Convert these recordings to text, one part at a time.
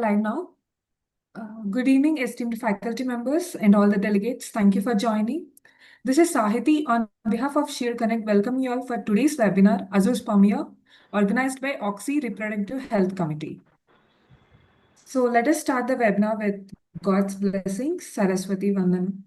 live now. Good evening, esteemed faculty members and all the delegates. Thank you for joining. This is Sahiti on behalf of Sheer Connect. Welcome you all for today's webinar, Azoospermia, organized by OGSSI Reproductive Health Committee. So let us start the webinar with God's blessings. Saraswati Vandanam.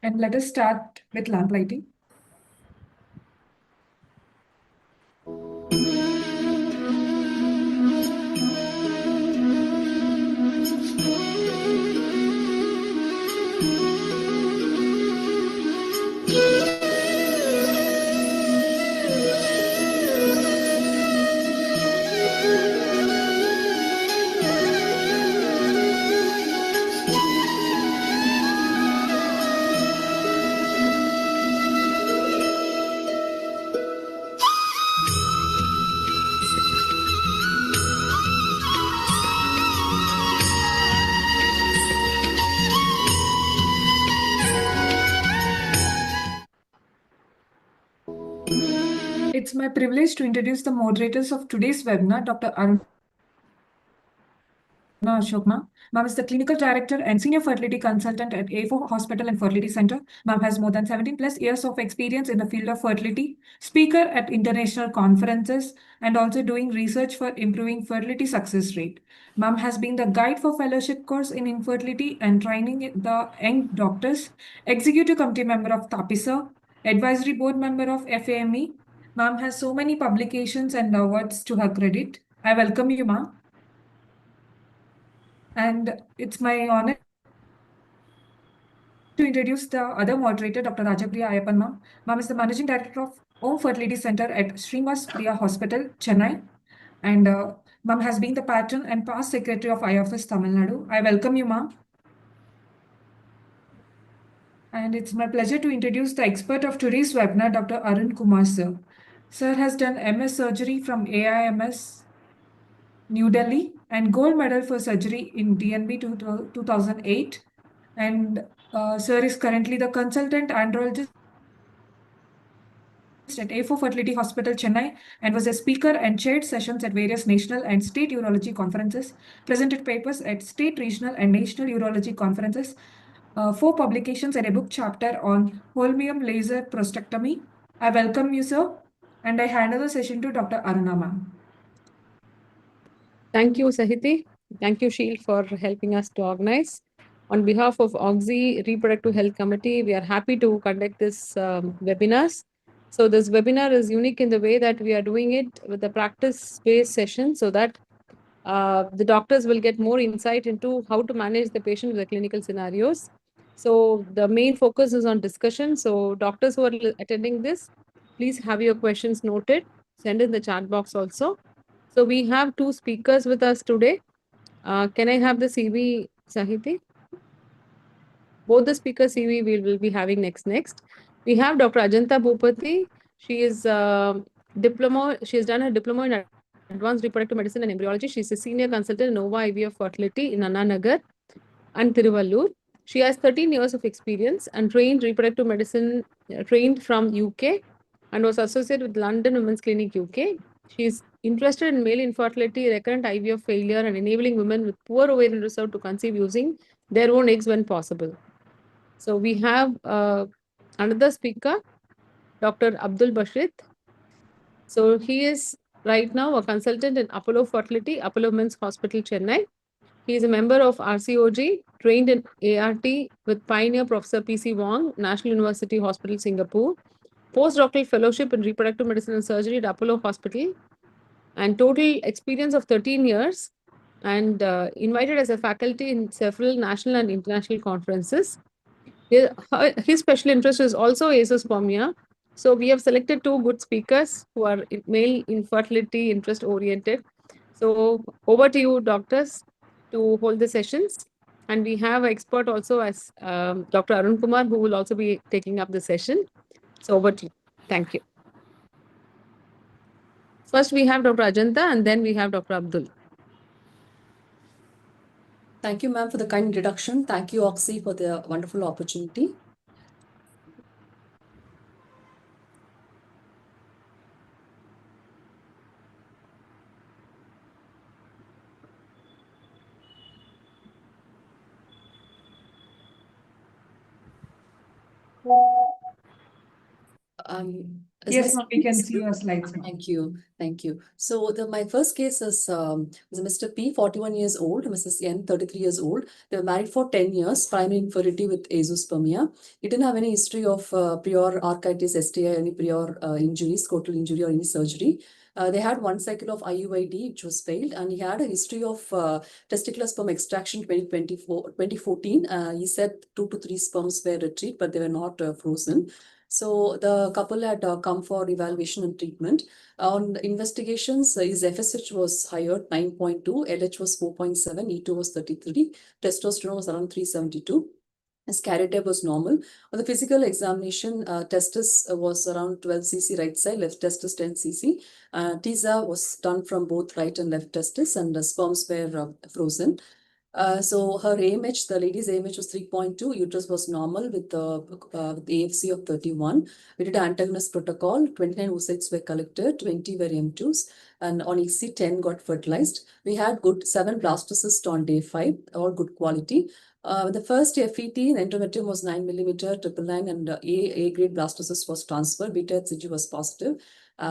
And let us start with lamp lighting. It's my privilege to introduce the moderators of today's webinar, Dr. Aruna Ashok ma'am. Ma'am is the clinical director and senior fertility consultant at A4 Hospital and Fertility Center. Ma'am has more than 17 plus years of experience in the field of fertility, speaker at international conferences, and also doing research for improving fertility success rate. Ma'am has been the guide for fellowship course in infertility and training the young doctors, executive committee member of TAPISA, advisory board member of FAME. Ma'am has so many publications and awards to her credit. I welcome you, ma'am. And it's my honor to introduce the other moderator, Dr. Rajapriya Ayappan ma'am. Ma'am is the managing director of Om Fertility Center at Srinivas Priya Hospital, Chennai. And ma'am has been the patron and past secretary of IFS Tamil Nadu. I welcome you, ma'am. And it's my pleasure to introduce the expert of today's webinar, Dr. Arun Kumar sir. Sir has done MS surgery from AIMS New Delhi and gold medal for surgery in DNB 2008. And sir is currently the consultant andrologist at A4 Fertility Hospital, Chennai, and was a speaker and chaired sessions at various national and state urology conferences, presented papers at state, regional, and national urology conferences, 4 publications and a book chapter on holmium laser prostatectomy. I welcome you, sir, and I hand over the session to Dr. Aruna ma'am. Thank you, Sahiti. Thank you, Sheil, for helping us to organize. On behalf of OGSSI Reproductive Health Committee, we are happy to conduct this webinars. So this webinar is unique in the way that we are doing it with a practice-based session so that the doctors will get more insight into how to manage the patient with the clinical scenarios. So the main focus is on discussion. So doctors who are attending this, please have your questions noted, send in the chat box also. So we have 2 speakers with us today. Can I have the CV, Sahiti? Both the speaker CV we will be having next. We have Dr. Ajanta Bhupati. She is diploma. She has done her diploma in advanced reproductive medicine and embryology. She is a senior consultant in Nova IVF Fertility in Anna Nagar and Tiruvallur. She has 13 years of experience and trained reproductive medicine, trained from UK and was associated with London Women's Clinic UK. She is interested in male infertility, recurrent IVF failure, and enabling women with poor ovarian reserve to conceive using their own eggs when possible. So we have another speaker, Dr. Abdul Bashir. So he is right now a consultant in Apollo Fertility, Apollo Men's Hospital, Chennai. He is a member of RCOG, trained in ART with pioneer Professor PC Wong, National University Hospital, Singapore, postdoctoral fellowship in reproductive medicine and surgery at Apollo Hospital, and total experience of 13 years, and invited as a faculty in several national and international conferences. His special interest is also azoospermia. So we have selected two good speakers who are male infertility interest oriented. So over to you, doctors, to hold the sessions. And we have an expert also as Dr. Arun Kumar, who will also be taking up the session. So over to you. Thank you. First, we have Dr. Ajanta, and then we have Dr. Abdul. Thank you, ma'am, for the kind introduction. Thank you, OGSSI, for the wonderful opportunity. Yes, ma'am, we can see your slides now. Thank you. Thank you. So my first case is Mr. P, 41 years old, Mrs. N, 33 years old. They were married for 10 years, primary infertility with azoospermia. He didn't have any history of prior architis, STI, any prior injuries, scrotal injury or any surgery. They had one cycle of IUID, which was failed, and he had a history of testicular sperm extraction 2014. He said 2 to 3 sperms were retrieved, but they were not frozen. So the couple had come for evaluation and treatment. On investigations, his FSH was higher, 9.2, LH was 4.7, E2 was 33, testosterone was around 372. His karyotype was normal. On the physical examination, testis was around 12 cc right side, left testis 10 cc. TISA was done from both right and left testis, and the sperms were frozen. So her AMH, the lady's AMH was 3.2, uterus was normal with the AFC of 31. We did antagonist protocol, 29 oocytes were collected, 20 were M2s, and on EC 10 got fertilized. We had good 7 blastocysts on day 5, all good quality. The first FET, the endometrium was 9 millimeter, 999, and A grade blastocyst was transferred, beta HCG was positive.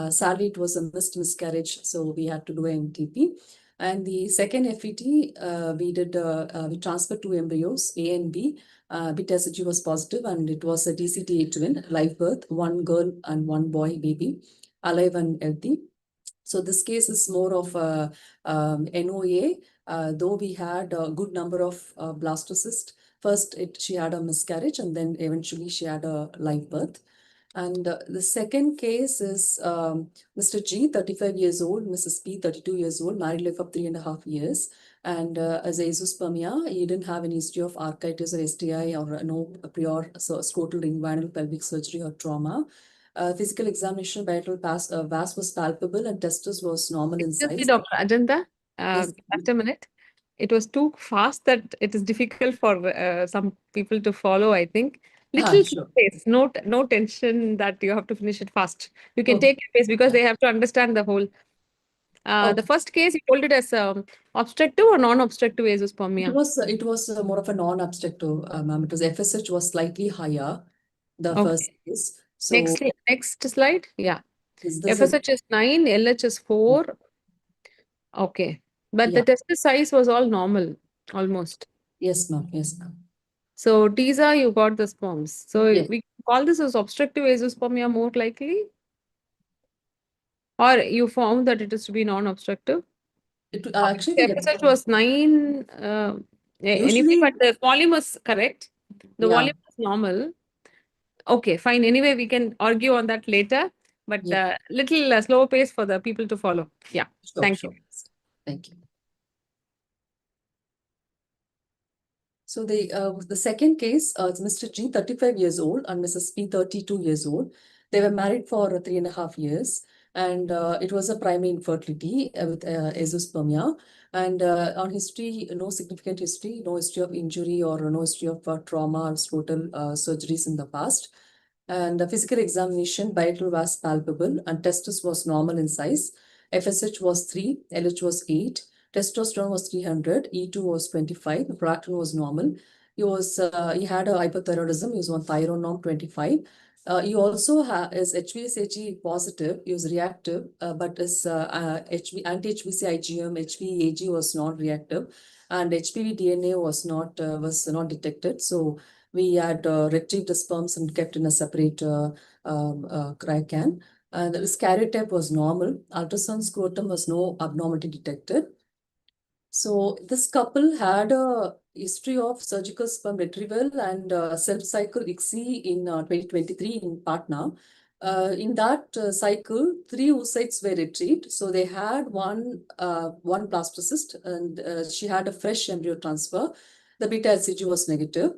Sadly, it was a missed miscarriage, so we had to do an MTP. And the second FET, we transferred 2 embryos, A and B. Beta HCG was positive, and it was a DCTA twin, live birth, 1 girl and 1 boy baby, alive and healthy. So this case is more of a NOA, though we had a good number of blastocysts. First, she had a miscarriage, and then eventually she had a live birth. And the second case is Mr. G, 35 years old, Mrs. P, 32 years old, married life of 3.5 years. And as azoospermia, he didn't have any history of architis or STI or no prior scrotal inguinal pelvic surgery or trauma. Physical examination, bilateral vas was palpable and testis was normal in size. Excuse me, Dr. Ajanta, Yes. just a minute. It was too fast that it is difficult for some people to follow, I think. Little Sure. pace, no tension that you have to finish it fast. You can Okay. take your pace because they have to understand the whole. Okay. The first case, you told it as obstructive or non-obstructive azoospermia? It was more of a non-obstructive, ma'am. It was FSH was slightly higher, the Okay. first case. So Next slide. Yeah. this FSH is 9, LH is 4. Okay. But Yeah. the testis size was all normal, almost. Yes, ma'am. Yes, ma'am. So TISA, you got the sperms. So Yes. we call this as obstructive azoospermia more likely? Or you found that it is to be non-obstructive? Actually, The FSH was 9, anyway, usually, but the volume was correct. The yeah. volume was normal. Okay, fine. Anyway, we can argue on that later, but Yeah. little slower pace for the people to follow. Yeah, Sure, thank sure. you. Thank you. So the second case, it's Mr. G, 35 years old, and Mrs. P, 32 years old. They were married for 3.5 years, and it was a primary infertility with azoospermia. And on history, no significant history, no history of injury or no history of trauma or scrotal surgeries in the past. And the physical examination, bilateral was palpable, and testis was normal in size. FSH was 3, LH was 8. Testosterone was 300, E2 was 25, prolactin was normal. He had a hypothyroidism, he was on thyronorm 25. He also is HVSAG positive. He was reactive, but his anti-HVC IgM, HVAG was not reactive, and HPV DNA was not detected. So we had retrieved the sperms and kept in a separate can. And his karyotype was normal. Ultrasound scrotum was no abnormality detected. So this couple had a history of surgical sperm retrieval and self-cycle ICSI in 2023 in Patna. In that cycle, 3 oocytes were retrieved. So they had one blastocyst, and she had a fresh embryo transfer. The beta HCG was negative.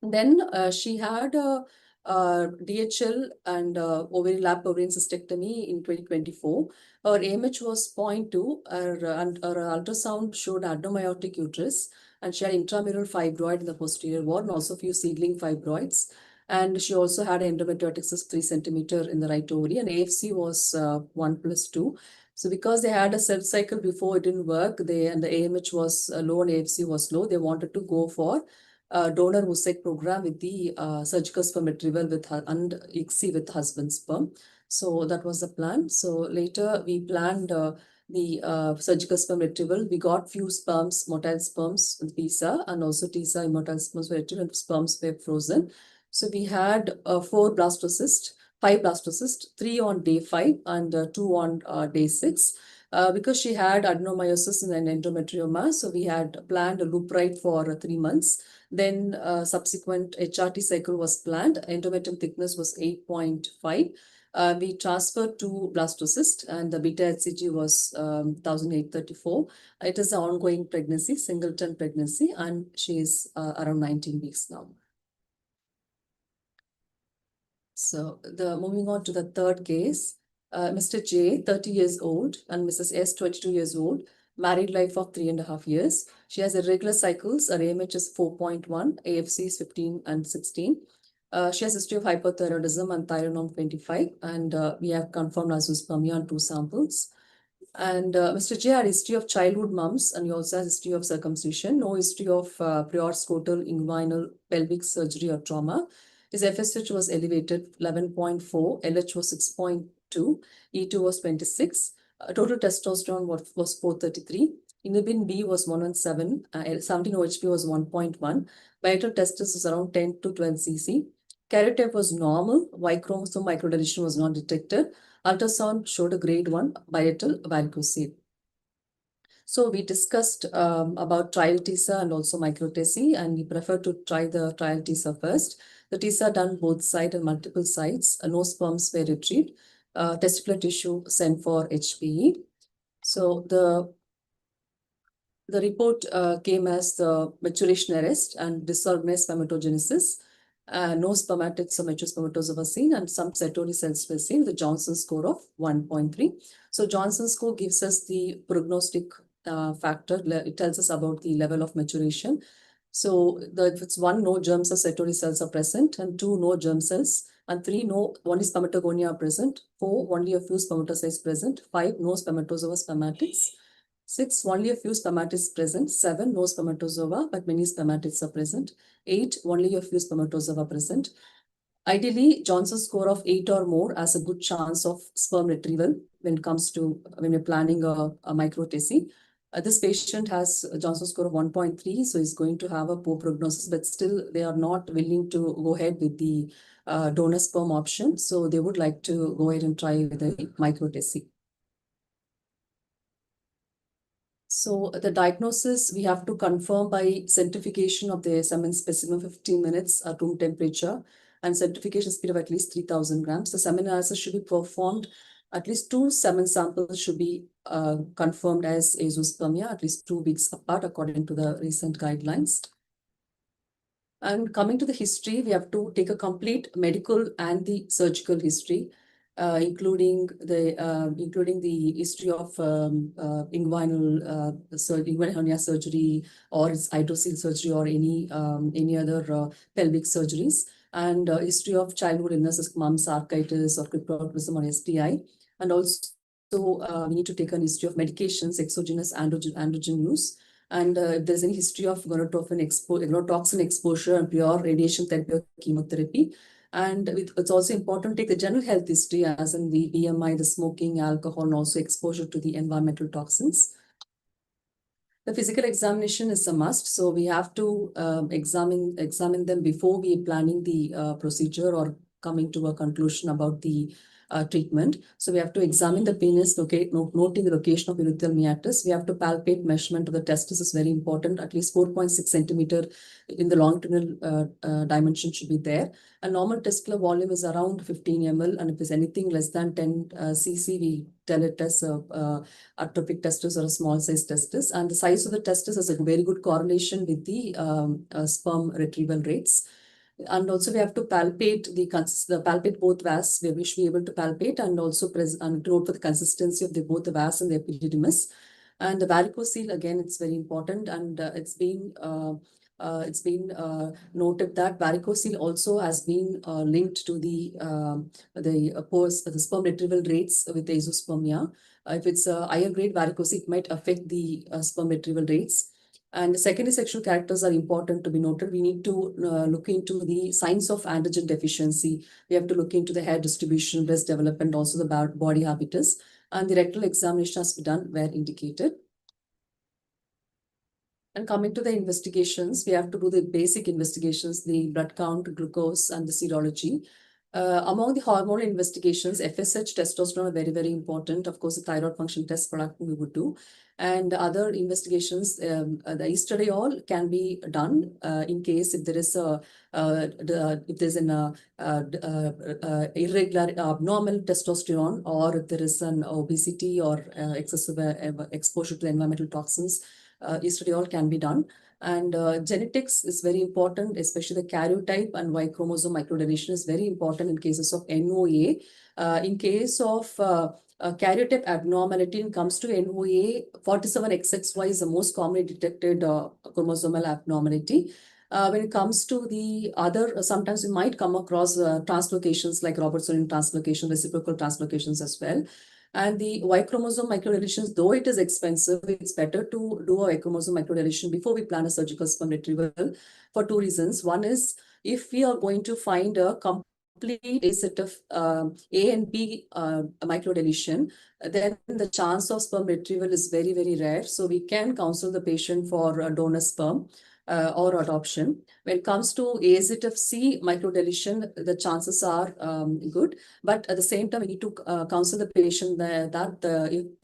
Then she had a DHL and lap ovarian cystectomy in 2024. Her AMH was 0.2, and her ultrasound showed adenomyotic uterus, and she had intramural fibroid in the posterior wall and also a few seedling fibroids. And she also had endometriotic cyst 3 centimeter in the right ovary, and AFC was 1+2. So because they had a self cycle before, it didn't work. And the AMH was low and AFC was low. They wanted to go for donor oocyte program with the surgical sperm retrieval and ICSI with husband's sperm. So that was the plan. So later we planned the surgical sperm retrieval. We got few sperms, motile sperms with TISA, and also TISA immotile sperms were retrieved and sperms were frozen. So we had 4 blastocysts, 5 blastocysts, 3 on day 5 and 2 on day 6. Because she had adenomyosis and endometrioma, so we had planned a loop ride for 3 months. Then subsequent HRT cycle was planned. Endometrium thickness was 8.5. We transferred to blastocyst, and the beta HCG was 1834. It is an ongoing pregnancy, singleton pregnancy, and she is around 19 weeks now. So moving on to the third case, Mr. J, 30 years old, and Mrs. S, 22 years old, married life of 3.5 years. She has irregular cycles. Her AMH is 4.1, AFC is 15 and 16. She has history of hypothyroidism and thyroid norm 25, and we have confirmed azoospermia on 2 samples. And Mr. J had history of childhood mumps, and he also has history of circumcision. No history of prior scrotal, inguinal, pelvic surgery or trauma. His FSH was elevated 11.4, LH was 6.2, E2 was 26. Total testosterone was 433. Inhibin B was 117, 17 OHP was 1.1. Vital testis was around 10 to 12 cc. Karyotype was normal. Y chromosome microdeletion was not detected. Ultrasound showed a grade 1 bilateral varicocele. So we discussed about trial TISA and also micro-TESI, and we prefer to try the trial TISA first. The TISA done both sides and multiple sites. No sperms were retrieved. Testicular tissue sent for HPE. So the report came as the maturation arrest and disorganized spermatogenesis. No spermatids or mature spermatozoa were seen, and some Sertoli cells were seen with a Johnson score of 1.3. So Johnson score gives us the prognostic factor. It tells us about the level of maturation. So if it's 1, no germ cells, Sertoli cells are present, and 2, no germ cells, and 3, no, only spermatogonia are present. 4, only a few spermatocytes present. 5, no spermatozoa spermatids. 6, only a few spermatids present. 7, no spermatozoa, but many spermatids are present. 8, only a few spermatozoa present. Ideally, Johnson score of 8 or more has a good chance of sperm retrieval when we're planning a micro-TESI. This patient has a Johnson score of 1.3, so he's going to have a poor prognosis, but still they are not willing to go ahead with the donor sperm option. So they would like to go ahead and try with a micro-TESI. So the diagnosis, we have to confirm by centrifugation of the semen specimen 15 minutes at room temperature and centrifugation speed of at least 3,000 grams. The semen analysis should be performed. At least 2 semen samples should be confirmed as azoospermia at least 2 weeks apart according to the recent guidelines. And coming to the history, we have to take a complete medical and the surgical history. Including the history of inguinal hernia surgery or hydrocele surgery or any other pelvic surgeries, and history of childhood illnesses, mumps, architis, or cryptorchidism or STI, and also we need to take a history of medications, exogenous androgen use, and if there's any history of gonotoxin exposure and pure radiation therapy or chemotherapy. And it's also important to take the general health history, as in the BMI, the smoking, alcohol, and also exposure to the environmental toxins. The physical examination is a must, so we have to examine them before we are planning the procedure or coming to a conclusion about the treatment. So we have to examine the penis, noting the location of urethral meatus. We have to palpate. Measurement of the testis is very important. At least 4.6 centimeter in the longitudinal dimension should be there. A normal testicular volume is around 15 ml, and if it's anything less than 10 cc, we tell it as atrophic testis or a small size testis. And the size of the testis has a very good correlation with the sperm retrieval rates. And also we have to palpate palpate both vas. We should be able to palpate and also note for the consistency of both the vas and the epididymis. And the varicocele, again, it's very important, and it's been noted that varicocele also has been linked to the sperm retrieval rates with azoospermia. If it's a higher grade varicocele, it might affect the sperm retrieval rates. And the secondary sexual characters are important to be noted. We need to look into the signs of androgen deficiency. We have to look into the hair distribution, breast development, also the body habitus. And the rectal examination has to be done where indicated. And coming to the investigations, we have to do the basic investigations, the blood count, glucose, and the serology. Among the hormonal investigations, FSH, testosterone are very, very important. Of course, the thyroid function test product we would do. And other investigations, the estradiol can be done in case if there is an irregular abnormal testosterone, or if there is an obesity or excessive exposure to environmental toxins. Estradiol can be done. And genetics is very important, especially the karyotype and Y chromosome microdeletion is very important in cases of NOA. In case of karyotype abnormality, when it comes to NOA, 47XXY is the most commonly detected chromosomal abnormality. When it comes to the other, sometimes we might come across translocations like Robertson translocation, reciprocal translocations as well. And the Y chromosome microdeletions, though it is expensive, it's better to do a Y chromosome microdeletion before we plan a surgical sperm retrieval for two reasons. One is, if we are going to find a complete set of A and B microdeletion, then the chance of sperm retrieval is very, very rare. So we can counsel the patient for a donor sperm or adoption. When it comes to AZFC microdeletion, the chances are good, but at the same time, we need to counsel the patient that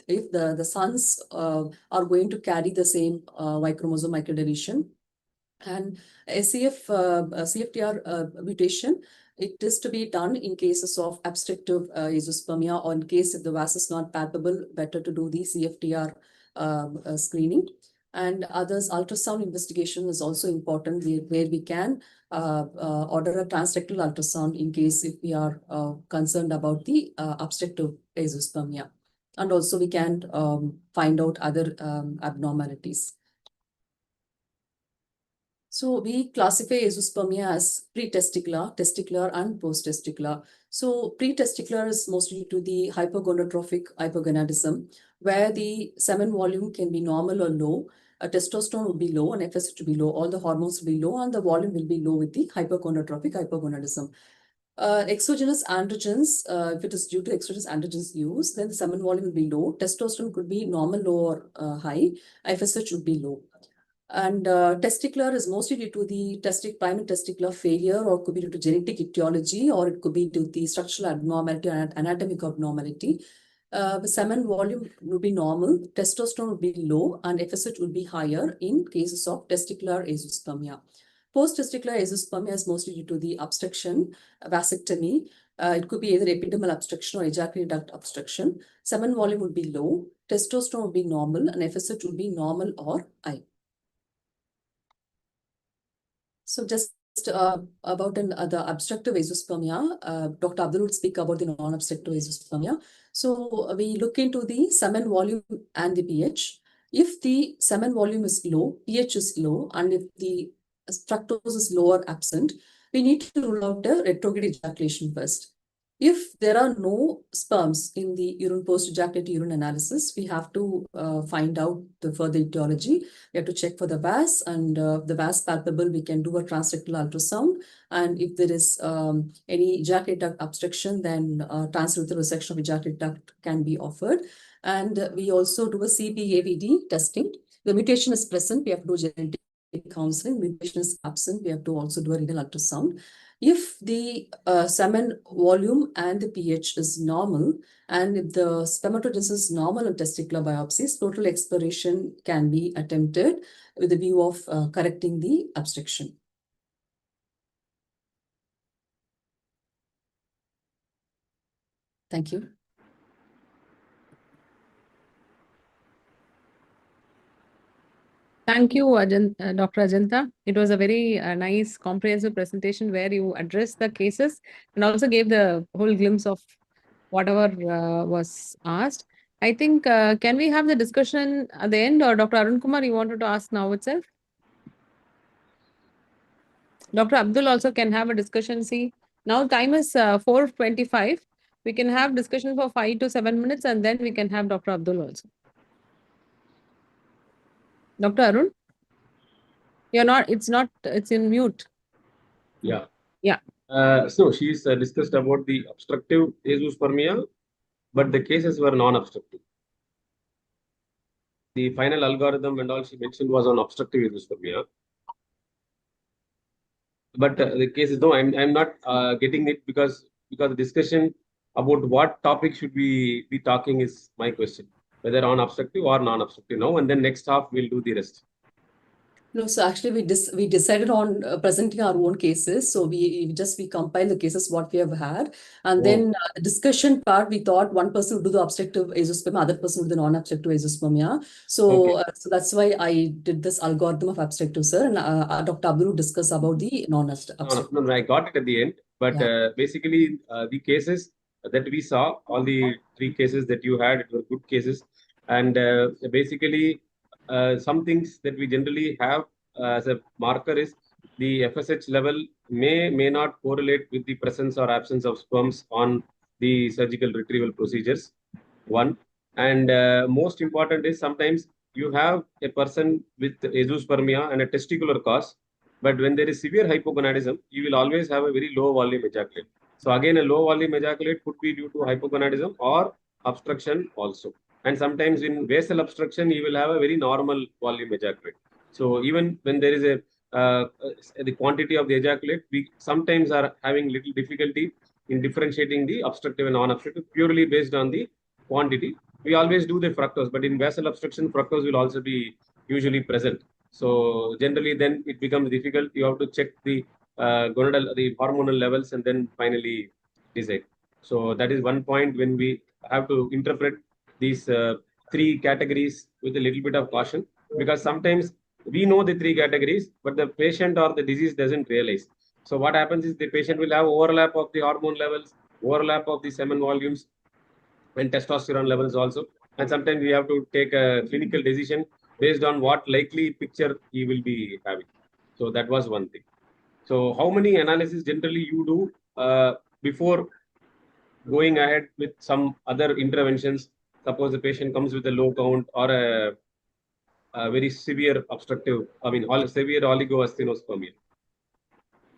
if the sons are going to carry the same Y chromosome microdeletion, and CFTR mutation, it is to be done in cases of obstructive azoospermia, or in case if the vas is not palpable, better to do the CFTR screening. And others, ultrasound investigation is also important, where we can order a transrectal ultrasound in case if we are concerned about the obstructive azoospermia. And also we can find out other abnormalities. So we classify azoospermia as pre-testicular, testicular, and post-testicular. So pre-testicular is mostly to the hypogonadotrophic hypogonadism, where the semen volume can be normal or low. A testosterone will be low and FSH will be low. All the hormones will be low and the volume will be low with the hypogonadotrophic hypogonadism. Exogenous androgens, if it is due to exogenous androgens use, then the semen volume will be low. Testosterone could be normal, low, or high. FSH would be low. And testicular is mostly due to the primary testicular failure, or could be due to genetic etiology, or it could be due to the structural abnormality and anatomic abnormality. The semen volume would be normal, testosterone would be low, and FSH would be higher in cases of testicular azoospermia. Post-testicular azoospermia is mostly due to the obstruction, vasectomy. It could be either epidermal obstruction or ejaculatory duct obstruction. Semen volume would be low, testosterone would be normal, and FSH would be normal or high. So just about the obstructive azoospermia, Dr. Abdul would speak about the non-obstructive azoospermia. So we look into the semen volume and the pH. If the semen volume is low, pH is low, and if the fructose is low or absent, we need to rule out the retrograde ejaculation first. If there are no sperms in the urine post-ejaculatory urine analysis, we have to find out the further etiology. We have to check for the VAS, and the VAS palpable, we can do a transrectal ultrasound. And if there is any ejaculate duct obstruction, then transurethral resection of ejaculate duct can be offered. And we also do a CPAVD testing. The mutation is present, we have to do genetic counseling. Mutation is absent, we have to also do a renal ultrasound. If the semen volume and the pH is normal, and if the spermatogenesis is normal in testicular biopsies, total exploration can be attempted with the view of correcting the obstruction. Thank you. Thank you, Dr. Ajanta. It was a very nice, comprehensive presentation where you addressed the cases and also gave the whole glimpse of whatever was asked. I think, can we have the discussion at the end, or Dr. Arun Kumar, you wanted to ask now itself? Dr. Abdul also can have a discussion. See, now time is 4:25. We can have discussion for 5 to 7 minutes, and then we can have Dr. Abdul also. Dr. Arun? It's in mute. Yeah. Yeah. So she's discussed about the obstructive azoospermia, but the cases were non-obstructive. The final algorithm and all she mentioned was on obstructive azoospermia. But the cases, no, I'm not getting it because the discussion about what topic should we be talking is my question, whether on obstructive or non-obstructive now, and then next half we'll do the rest. No, so actually we decided on presenting our own cases. So we compile the cases what we have had, and then the discussion part, we thought one person would do the obstructive azoospermia, other person would do the non-obstructive azoospermia. So so that's why I did this algorithm of obstructive, sir, and Dr. Abdul discuss about the non-obstructive. No, I got it at the end, but basically the cases that we saw, all the 3 cases that you had, it were good cases, and basically some things that we generally have as a marker is the FSH level may not correlate with the presence or absence of sperms on the surgical retrieval procedures. One, and most important is sometimes you have a person with azoospermia and a testicular cause. But when there is severe hypogonadism, you will always have a very low volume ejaculate. So again, a low volume ejaculate could be due to hypogonadism or obstruction also. And sometimes in basal obstruction, you will have a very normal volume ejaculate. So even when there is the quantity of the ejaculate, we sometimes are having little difficulty in differentiating the obstructive and non-obstructive purely based on the quantity. We always do the fructose, but in basal obstruction, fructose will also be usually present. So generally, then it becomes difficult. You have to check the the hormonal levels, and then finally decide. So that is one point when we have to interpret these 3 categories with a little bit of caution, because sometimes we know the 3 categories, but the patient or the disease doesn't realize. So what happens is the patient will have overlap of the hormone levels, overlap of the semen volumes, and testosterone levels also. And sometimes we have to take a clinical decision based on what likely picture he will be having. So that was one thing. So how many analysis generally you do before going ahead with some other interventions? Suppose the patient comes with a low count or a very severe obstructive, severe oligoasthenospermia.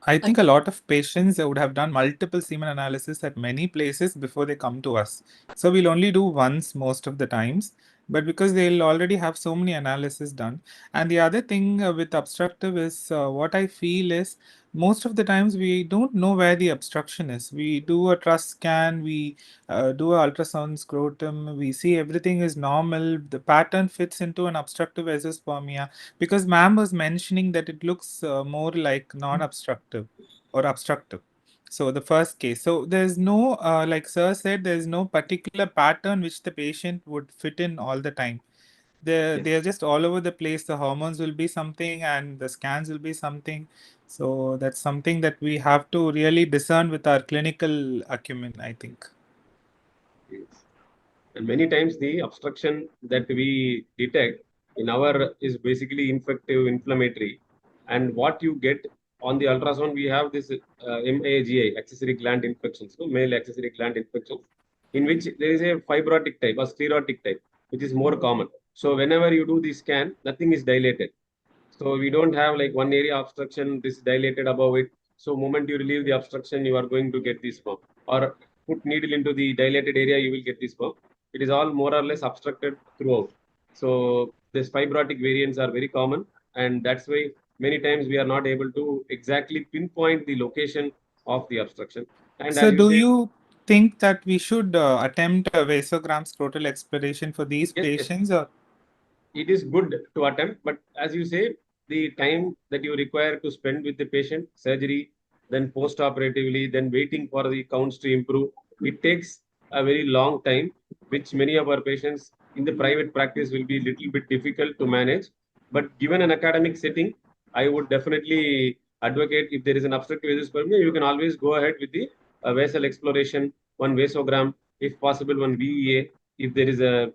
I think a lot of patients would have done multiple semen analysis at many places before they come to us. So we'll only do once most of the times, but because they'll already have so many analysis done. And the other thing with obstructive is what I feel is most of the times we don't know where the obstruction is. We do a TRUST scan, we do an ultrasound scrotum, we see everything is normal, the pattern fits into an obstructive azoospermia, because ma'am was mentioning that it looks more like non-obstructive or obstructive. So the first case, so there's no like sir said, there's no particular pattern which the patient would fit in all the time. They're just all over the place. The hormones will be something and the scans will be something. So that's something that we have to really discern with our clinical acumen, I think. Yes. And many times the obstruction that we detect in our is basically infective, inflammatory. And what you get on the ultrasound, we have this MAGI, accessory gland infections, so male accessory gland infections, in which there is a fibrotic type or sclerotic type, which is more common. So whenever you do the scan, nothing is dilated. So we don't have like one area obstruction, this dilated above it. So moment you relieve the obstruction, you are going to get this sperm. Or put needle into the dilated area, you will get this sperm. It is all more or less obstructed throughout. So these fibrotic variants are very common, and that's why many times we are not able to exactly pinpoint the location of the obstruction. And So as you do said, you think that we should attempt a vasogram scrotal exploration for these yes, yes, patients, or it is good to attempt, but as you say, the time that you require to spend with the patient, surgery, then post-operatively, then waiting for the counts to improve, it takes a very long time, which many of our patients in the private practice will be a little bit difficult to manage. But given an academic setting, I would definitely advocate if there is an obstructive azoospermia, you can always go ahead with the vessel exploration, one vasogram, if possible, one VEA, if there is a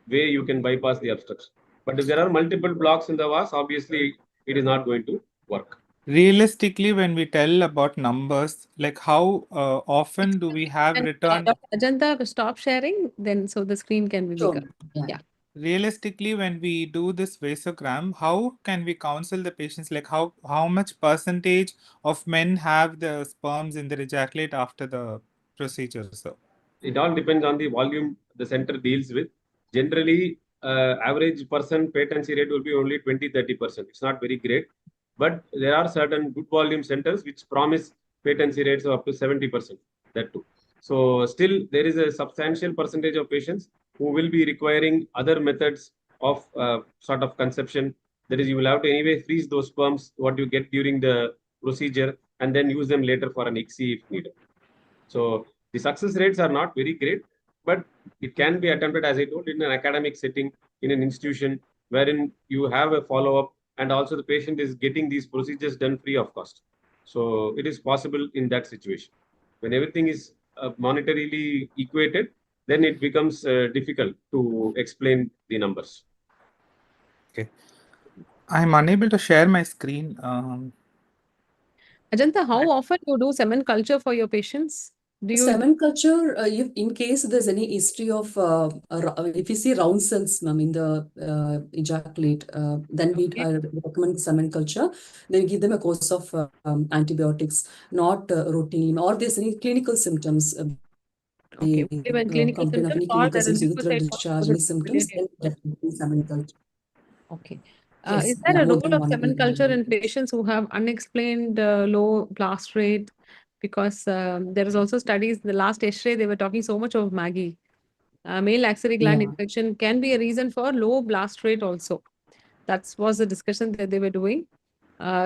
way you can bypass the obstruction. But if there are multiple blocks in the vase, obviously it is not going to work. realistically, when we tell about numbers, like how often do we have And return? Dr. Ajanta, stop sharing, then so the screen can be Sure. bigger. Yeah. Realistically, when we do this vasogram, how can we counsel the patients? Like how much percentage of men have the sperms in their ejaculate after the procedure? So It all depends on the volume the center deals with. Generally, average person patency rate will be only 20-30%. It's not very great. But there are certain good volume centers which promise patency rates of up to 70%. That too. So still there is a substantial percentage of patients who will be requiring other methods of sort of conception. That is, you will have to anyway freeze those sperms, what you get during the procedure, and then use them later for an ICSI if needed. So the success rates are not very great, but it can be attempted, as I told, in an academic setting, in an institution wherein you have a follow-up and also the patient is getting these procedures done free of cost. So it is possible in that situation. When everything is monetarily equated, then it becomes difficult to explain the numbers. okay, I'm unable to share my screen. Ajanta, how often you do semen culture for your patients? Do you Semen culture, in case there's any history of, if you see round cells, ma'am, in the ejaculate, then we recommend semen culture. Then we give them a course of antibiotics, not routinely, or there's any clinical symptoms. Okay, when clinical Complain of symptoms any or clinical the symptoms, urethral lymphocyte discharge, count any is symptoms, immediately. then definitely semen culture. Okay. Yes, Is yeah, there a more role than of one semen culture in patients who have unexplained low blast rate? Because there is also studies, the last X-ray, they were talking so much of Maggie. Male axillary gland Yeah. infection can be a reason for low blast rate also. That was the discussion that they were doing.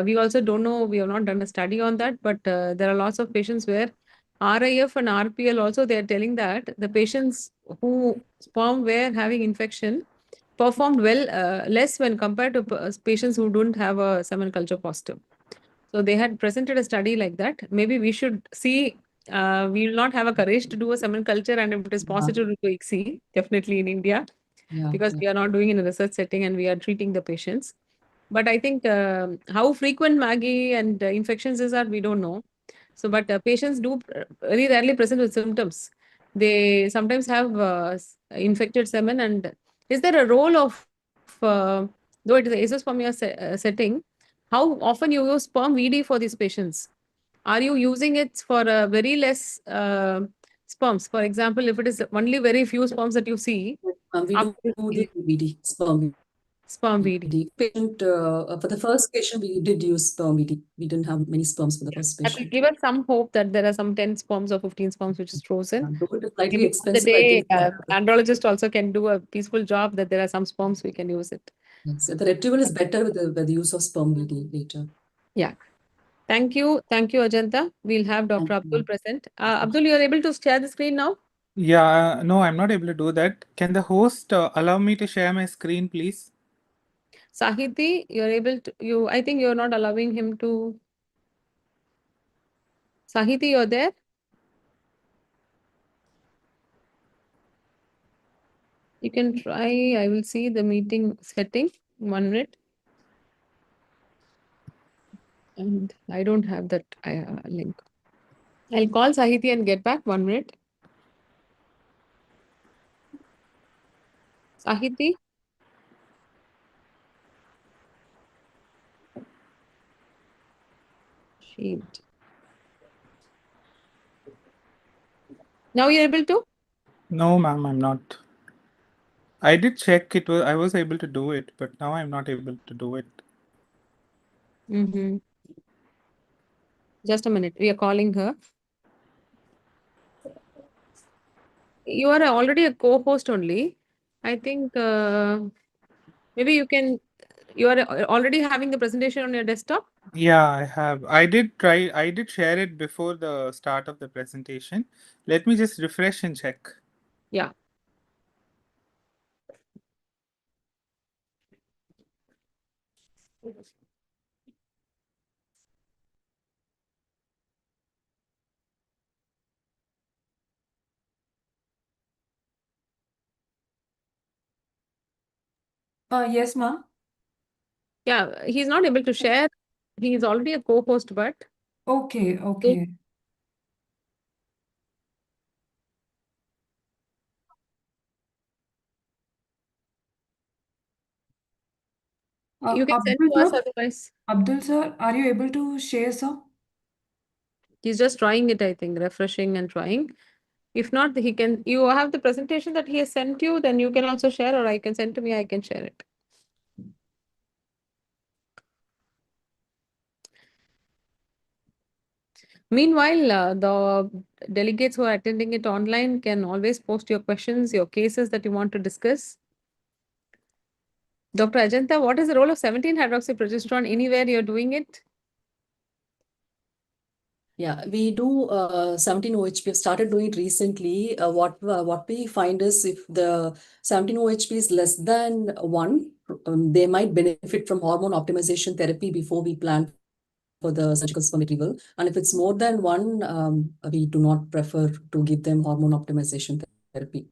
We also don't know, we have not done a study on that, but there are lots of patients where RIF and RPL also, they are telling that the patients who sperm were having infection performed well, less when compared to patients who don't have a semen culture positive. So they had presented a study like that. Maybe we should see, we will not have a courage to do a semen culture, and if it is positive to do ICSI, definitely in India, because we are not doing in a research setting and we are treating the patients. But I think how frequent Maggie and infections is that we don't know. So, but patients do very rarely present with symptoms. They sometimes have infected semen. And is there a role of, though it is a azoospermia setting, how often you use sperm VD for these patients? Are you using it for very less sperms? For example, if it is only very few sperms that you see, We do the VD, sperm VD. Patient, for the first patient, we did use sperm VD. We didn't have many sperms for the first That will patient. give us some hope that there are some 10 sperms or 15 sperms which is frozen. Though it is slightly Maybe on the expensive, I day, think. andrologist also can do a peaceful job that there are some sperms, we can use it. Yes, the retrieval is better with the use of sperm VD later. Yeah. Thank you. Thank you, Ajanta. We'll have Dr. Abdul present. Abdul, you are able to share the screen now? Yeah, no, I'm not able to do that. Can the host allow me to share my screen, please? Sahiti, you're able to, I think you're not allowing him to. Sahiti, you're there? You can try. I will see the meeting setting. 1 minute. And I don't have that link. I'll call Sahiti and get back 1 minute. Sahiti? Sheet. Now you're able to? No, ma'am, I'm not. I did check it. I was able to do it, but now I'm not able to do it. Mm-hmm. Just a minute. We are calling her. You are already a co-host only. I think maybe you are already having the presentation on your desktop? Yeah, I have. I did share it before the start of the presentation. Let me just refresh and check. Yeah. Yes, ma'am. Yeah, he's not able to share. He is already a co-host, but Okay, okay. you can send Abdul to us sir, otherwise. Abdul sir, are you able to share, sir? He's just trying it, I think, refreshing and trying. If not, he can. You have the presentation that he has sent you, then you can also share, or I can send to me, I can share it. Meanwhile, the delegates who are attending it online can always post your questions, your cases that you want to discuss. Dr. Ajanta, what is the role of 17-hydroxyprogesterone anywhere you're doing it? Yeah, we do 17-OHP. We've started doing it recently. What we find is if the 17-OHP is less than 1, they might benefit from hormone optimization therapy before we plan for the surgical sperm retrieval. And if it's more than 1, we do not prefer to give them hormone optimization therapy.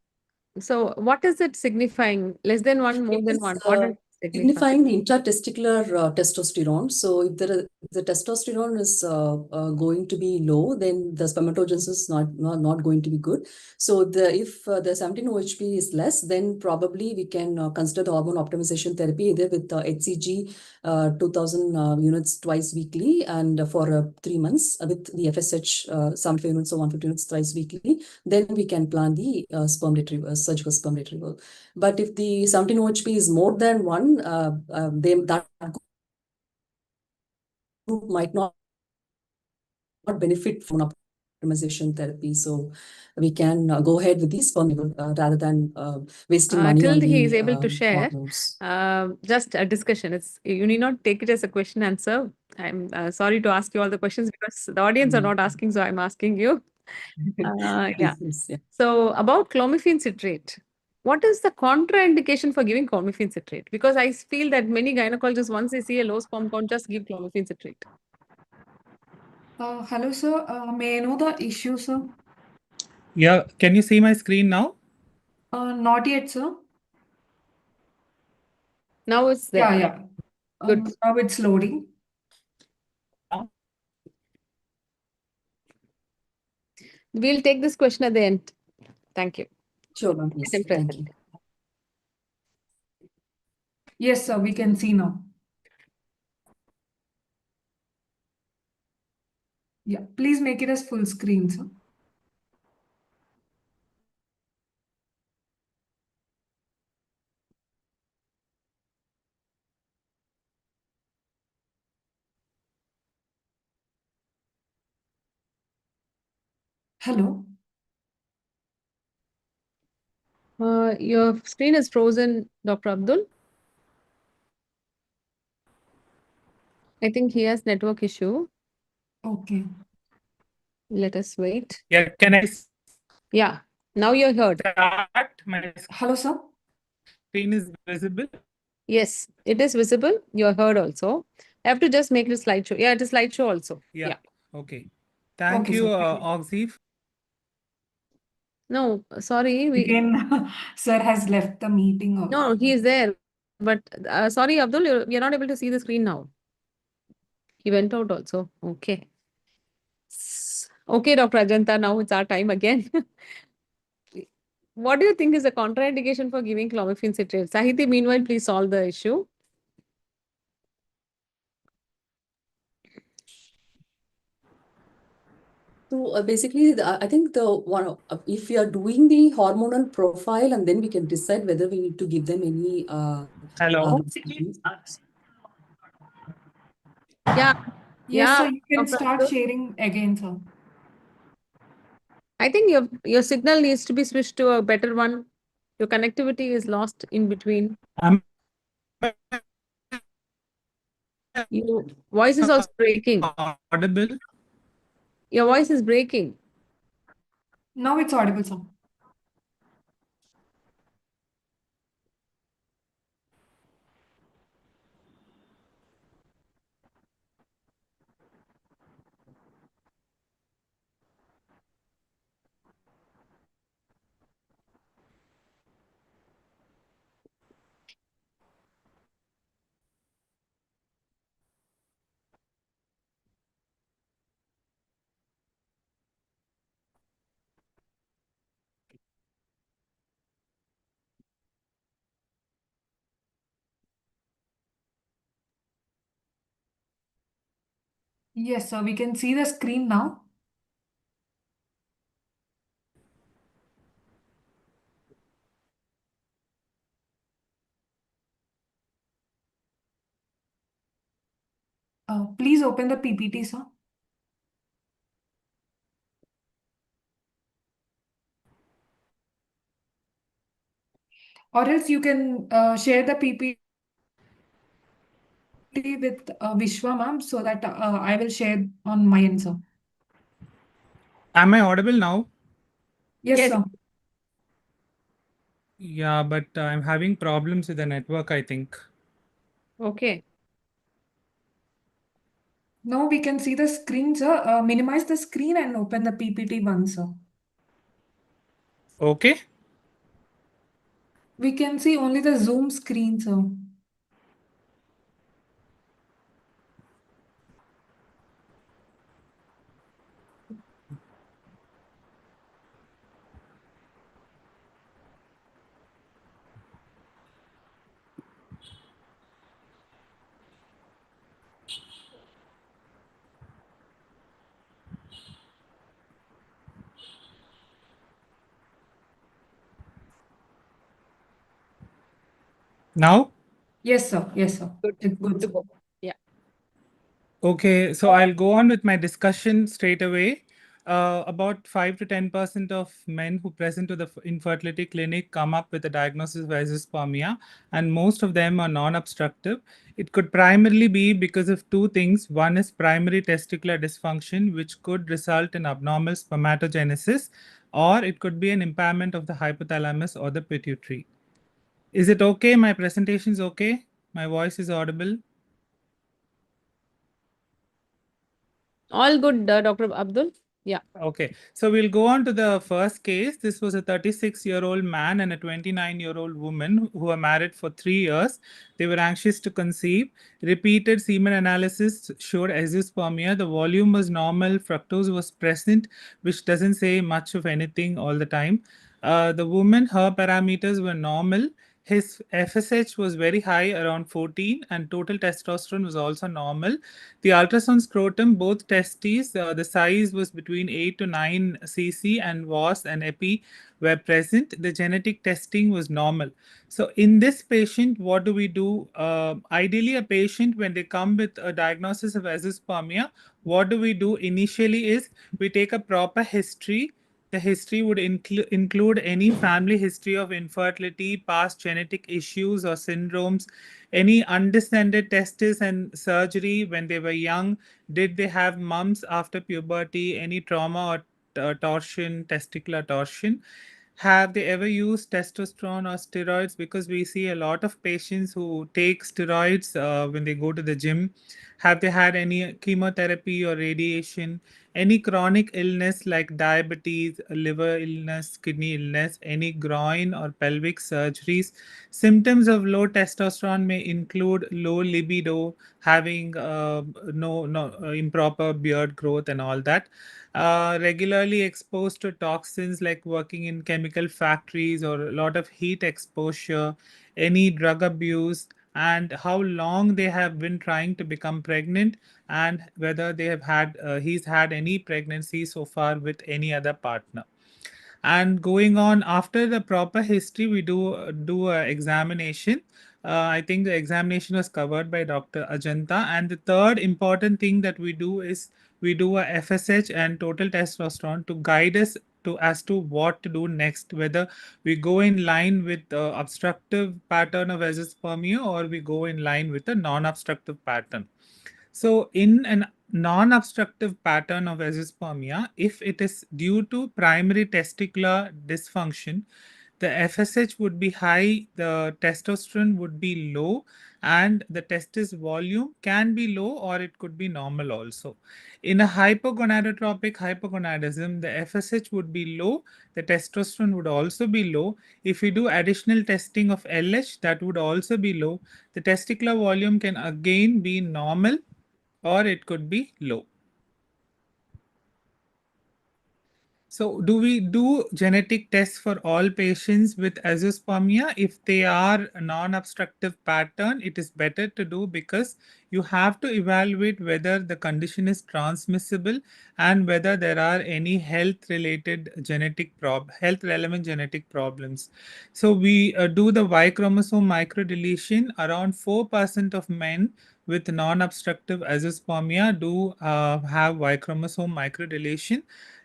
So what is it signifying? Less than 1, more It than is 1? What does it signify? signifying the intratesticular testosterone. So if the testosterone is going to be low, then the spermatogenesis is not going to be good. So if the 17-OHP is less, then probably we can consider the hormone optimization therapy either with HCG 2000 units twice weekly and for 3 months with the FSH 75 units or 150 units thrice weekly. Then we can plan the sperm retrieval, surgical sperm retrieval. But if the 17-OHP is more than 1, that group might not benefit from optimization therapy. So we can go ahead with the sperm rather than wasting money Till on he the is able to share, hormones. just a discussion. You need not take it as a question answer. I'm sorry to ask you all the questions because the audience are not asking, so I'm asking you. Yeah. Yes, yeah. So about clomiphene citrate, what is the contraindication for giving clomiphene citrate? Because I feel that many gynecologists, once they see a low sperm count, just give clomiphene citrate. Hello, sir. May I know the issue, sir? Yeah, can you see my screen now? Not yet, sir. Now it's there. Yeah. Good. Now it's loading. We'll take this question at the end. Thank you. Sure, ma'am. Yes, Let him thank present. you. Yes, sir. We can see now. Yeah. Please make it as full screen, sir. Hello. Your screen is frozen, Dr. Abdul. I think he has network issue. Okay. Let us wait. Yeah, can I Yeah, now you're heard. start? My Hello, sir. screen is visible. Yes, it is visible. You're heard also. I have to just make it a slideshow. Yeah, it is slideshow also. Yeah. Okay. Thank Okay, you, sir. Oxy. No, sorry. Again, sir has left the meeting. No, he is there. But sorry, Abdul, you're not able to see the screen now. He went out also. Okay. Okay, Dr. Ajanta, now it's our time again. What do you think is the contraindication for giving clomiphene citrate? Sahiti, meanwhile, please solve the issue. So basically, I think the one if we are doing the hormonal profile, and then we can decide whether we need to give them any Hello. Yeah. Yes, sir, Yeah, you can Dr. start Abdul. sharing again, sir. I think your signal needs to be switched to a better one. Your connectivity is lost in between. Am Your voice is also breaking. I audible? Your voice is breaking. Now it's audible, sir. Yes, sir, we can see the screen now. Please open the PPT, sir. Or else you can share the PPT with Vishwa ma'am so that I will share on my end, sir. Am I audible now? Yes, Yes. sir. Yeah, but I'm having problems with the network, I think. Okay. Now we can see the screen, sir. Minimize the screen and open the PPT one, sir. Okay. We can see only the Zoom screen, sir. Now? Yes, sir. Yes, sir. Good. It's Good good, to sir. go. Yeah. Okay, so I'll go on with my discussion straight away. About 5 to 10% of men who present to the infertility clinic come up with a diagnosis of azoospermia, and most of them are non-obstructive. It could primarily be because of two things. One is primary testicular dysfunction, which could result in abnormal spermatogenesis, or it could be an impairment of the hypothalamus or the pituitary. Is it okay? My presentation is okay? My voice is audible? All good, Dr. Abdul. Yeah. Okay, so we'll go on to the first case. This was a 36-year-old man and a 29-year-old woman who were married for 3 years. They were anxious to conceive. Repeated semen analysis showed azoospermia. The volume was normal, fructose was present, which doesn't say much of anything all the time. The woman, her parameters were normal. His FSH was very high, around 14, and total testosterone was also normal. The ultrasound scrotum, both testes, the size was between 8 to 9 cc, and was and epi were present. The genetic testing was normal. So in this patient, what do we do? Ideally, a patient, when they come with a diagnosis of azoospermia, what do we do initially is we take a proper history. The history would include any family history of infertility, past genetic issues or syndromes, any undescended testes and surgery when they were young. Did they have mumps after puberty, any trauma or torsion, testicular torsion? Have they ever used testosterone or steroids? Because we see a lot of patients who take steroids when they go to the gym. Have they had any chemotherapy or radiation? Any chronic illness like diabetes, liver illness, kidney illness, any groin or pelvic surgeries? Symptoms of low testosterone may include low libido, having no improper beard growth and all that. Regularly exposed to toxins like working in chemical factories or a lot of heat exposure, any drug abuse, and how long they have been trying to become pregnant, and whether they have had he's had any pregnancy so far with any other partner. And going on, after the proper history, we do a examination. I think the examination was covered by Dr. Ajanta. And the third important thing that we do is we do a FSH and total testosterone to guide us to as to what to do next, whether we go in line with the obstructive pattern of azoospermia or we go in line with a non-obstructive pattern. So, in a non-obstructive pattern of azoospermia, if it is due to primary testicular dysfunction, the FSH would be high, the testosterone would be low, and the testis volume can be low or it could be normal also. In a hypogonadotropic hypogonadism, the FSH would be low, the testosterone would also be low. If we do additional testing of LH, that would also be low. The testicular volume can again be normal or it could be low. So, do we do genetic tests for all patients with azoospermia? If they are a non-obstructive pattern, it is better to do because you have to evaluate whether the condition is transmissible and whether there are any health-related health relevant genetic problems. So, we do the Y chromosome microdeletion. Around 4% of men with non-obstructive azoospermia do have Y chromosome microdeletion.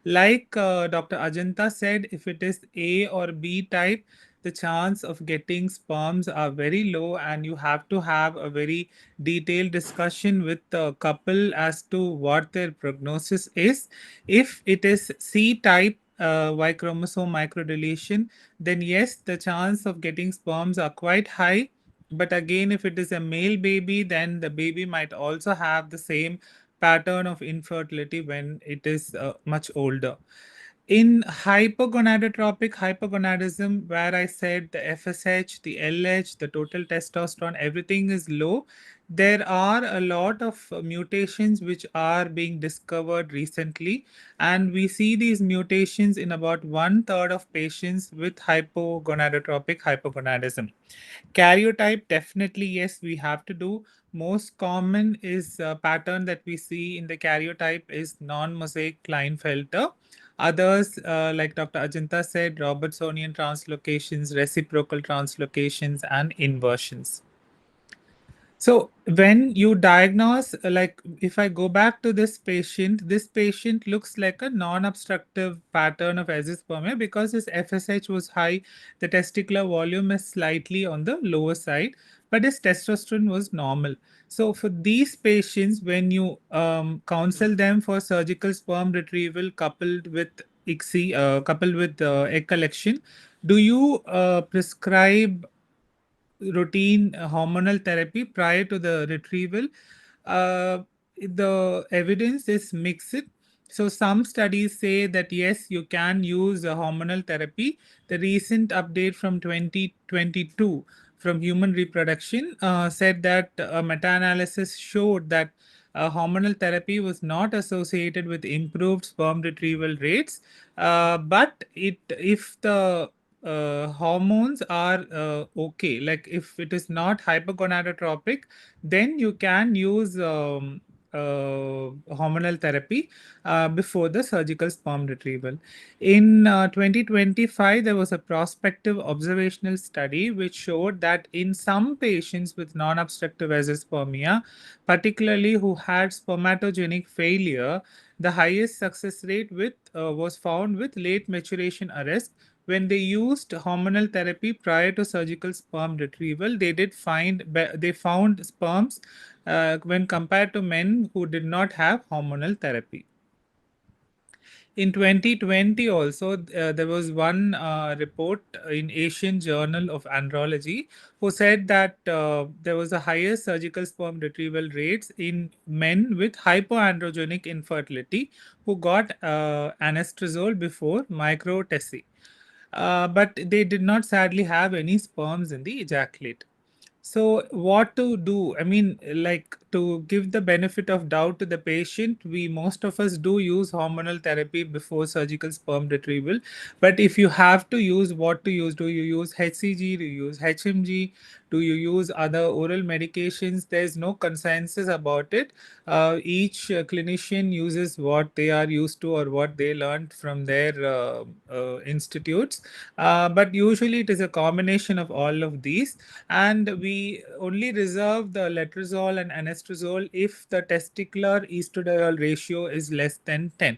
Like Dr. Ajanta said, if it is A or B type, the chance of getting sperms are very low, and you have to have a very detailed discussion with the couple as to what their prognosis is. If it is C type, Y chromosome microdeletion, then yes, the chance of getting sperms are quite high. But again, if it is a male baby, then the baby might also have the same pattern of infertility when it is much older. In hypogonadotropic hypogonadism, where I said the FSH, the LH, the total testosterone, everything is low, there are a lot of mutations which are being discovered recently, and we see these mutations in about 1/3 of patients with hypogonadotropic hypogonadism. Karyotype, definitely, yes, we have to do. Most common is a pattern that we see in the karyotype is non-mosaic Klinefelter. Others, like Dr. Ajanta said, Robertsonian translocations, reciprocal translocations, and inversions. So when you diagnose, like if I go back to this patient looks like a non-obstructive pattern of azoospermia because his FSH was high, the testicular volume is slightly on the lower side, but his testosterone was normal. So for these patients, when you counsel them for surgical sperm retrieval coupled with ICSI, coupled with egg collection, do you prescribe routine hormonal therapy prior to the retrieval? Uh, the evidence is mixed. So some studies say that yes, you can use a hormonal therapy. The recent update from 2022 from Human Reproduction said that a meta-analysis showed that hormonal therapy was not associated with improved sperm retrieval rates, but if the hormones are okay, like if it is not hypogonadotropic, then you can use hormonal therapy before the surgical sperm retrieval. In 2025, there was a prospective observational study which showed that in some patients with non-obstructive azoospermia, particularly who had spermatogenic failure, the highest success rate was found with late maturation arrest. When they used hormonal therapy prior to surgical sperm retrieval, they found sperms when compared to men who did not have hormonal therapy. In 2020 also, there was one report in Asian Journal of Andrology who said that there was a higher surgical sperm retrieval rates in men with hypoandrogenic infertility who got anastrozole before microtesy. But they did not sadly have any sperms in the ejaculate. So, what to do? I mean, like, to give the benefit of doubt to the patient, we most of us do use hormonal therapy before surgical sperm retrieval. But if you have to use, what to use? Do you use HCG? Do you use HMG? Do you use other oral medications? There's no consensus about it. Each clinician uses what they are used to or what they learned from their institutes. But usually it is a combination of all of these, and we only reserve the letrozole and anastrozole if the testicular estradiol ratio is less than 10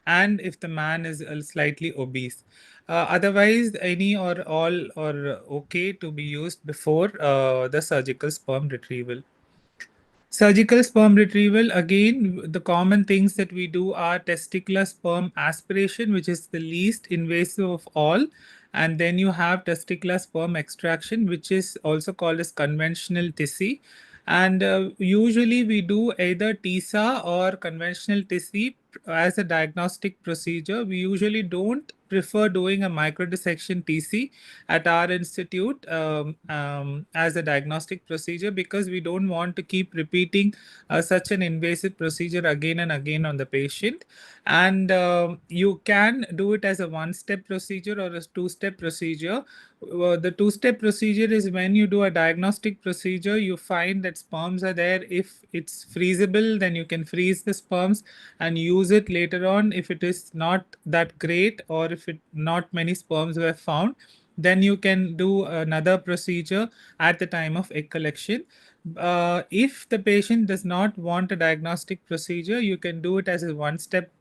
and if the man is slightly obese. Otherwise, any or all are okay to be used before the surgical sperm retrieval. Surgical sperm retrieval, again, the common things that we do are testicular sperm aspiration, which is the least invasive of all. And then you have testicular sperm extraction, which is also called as conventional TISI. And usually we do either TISA or conventional TISI as a diagnostic procedure. We usually don't prefer doing a microdissection TC at our institute as a diagnostic procedure because we don't want to keep repeating such an invasive procedure again and again on the patient. And you can do it as a one-step procedure or a two-step procedure. The two-step procedure is when you do a diagnostic procedure, you find that sperms are there. If it's freezable, then you can freeze the sperms and use it later on. If it is not that great or if not many sperms were found, then you can do another procedure at the time of egg collection. If the patient does not want a diagnostic procedure, you can do it as a one-step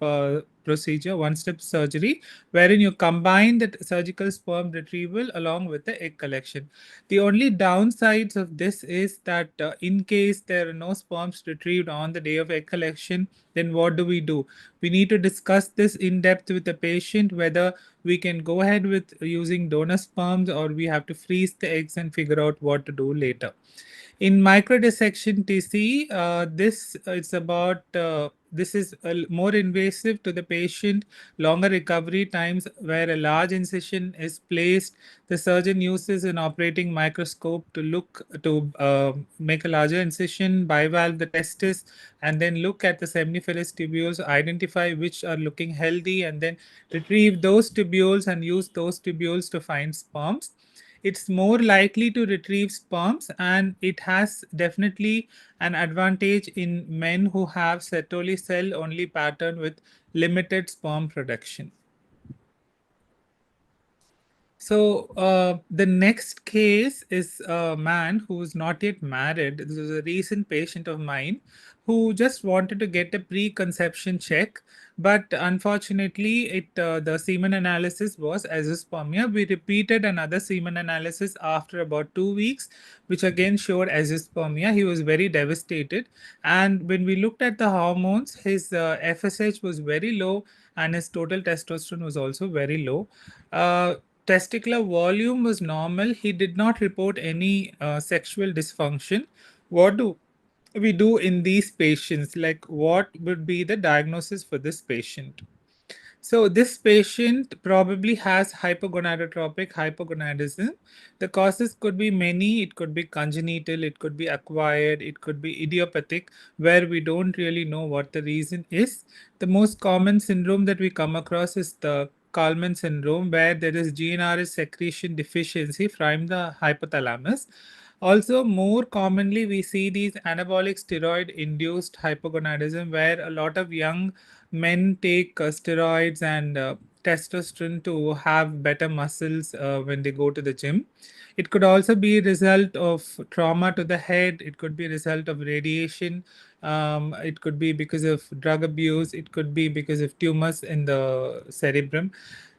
procedure, one-step surgery, wherein you combine the surgical sperm retrieval along with the egg collection. The only downsides of this is that in case there are no sperms retrieved on the day of egg collection, then what do? We need to discuss this in depth with the patient, whether we can go ahead with using donor sperms or we have to freeze the eggs and figure out what to do later. In microdissection TC, this is more invasive to the patient, longer recovery times where a large incision is placed. The surgeon uses an operating microscope to make a larger incision, bivalve the testis, and then look at the seminiferous tubules, identify which are looking healthy, and then retrieve those tubules and use those tubules to find sperms. It's more likely to retrieve sperms, and it has definitely an advantage in men who have Sertoli cell only pattern with limited sperm production. So the next case is a man who is not yet married. This is a recent patient of mine who just wanted to get a preconception check, but unfortunately, the semen analysis was azoospermia. We repeated another semen analysis after about 2 weeks, which again showed azoospermia. He was very devastated, and when we looked at the hormones, his FSH was very low, and his total testosterone was also very low. Testicular volume was normal. He did not report any sexual dysfunction. What do we do in these patients? Like, what would be the diagnosis for this patient? So this patient probably has hypogonadotropic hypogonadism. The causes could be many. It could be congenital, it could be acquired, it could be idiopathic, where we don't really know what the reason is. The most common syndrome that we come across is the Kalman syndrome, where there is GnRH secretion deficiency from the hypothalamus. Also, more commonly, we see these anabolic steroid induced hypogonadism, where a lot of young men take steroids and testosterone to have better muscles when they go to the gym. It could also be a result of trauma to the head. It could be a result of radiation. It could be because of drug abuse. It could be because of tumors in the cerebrum.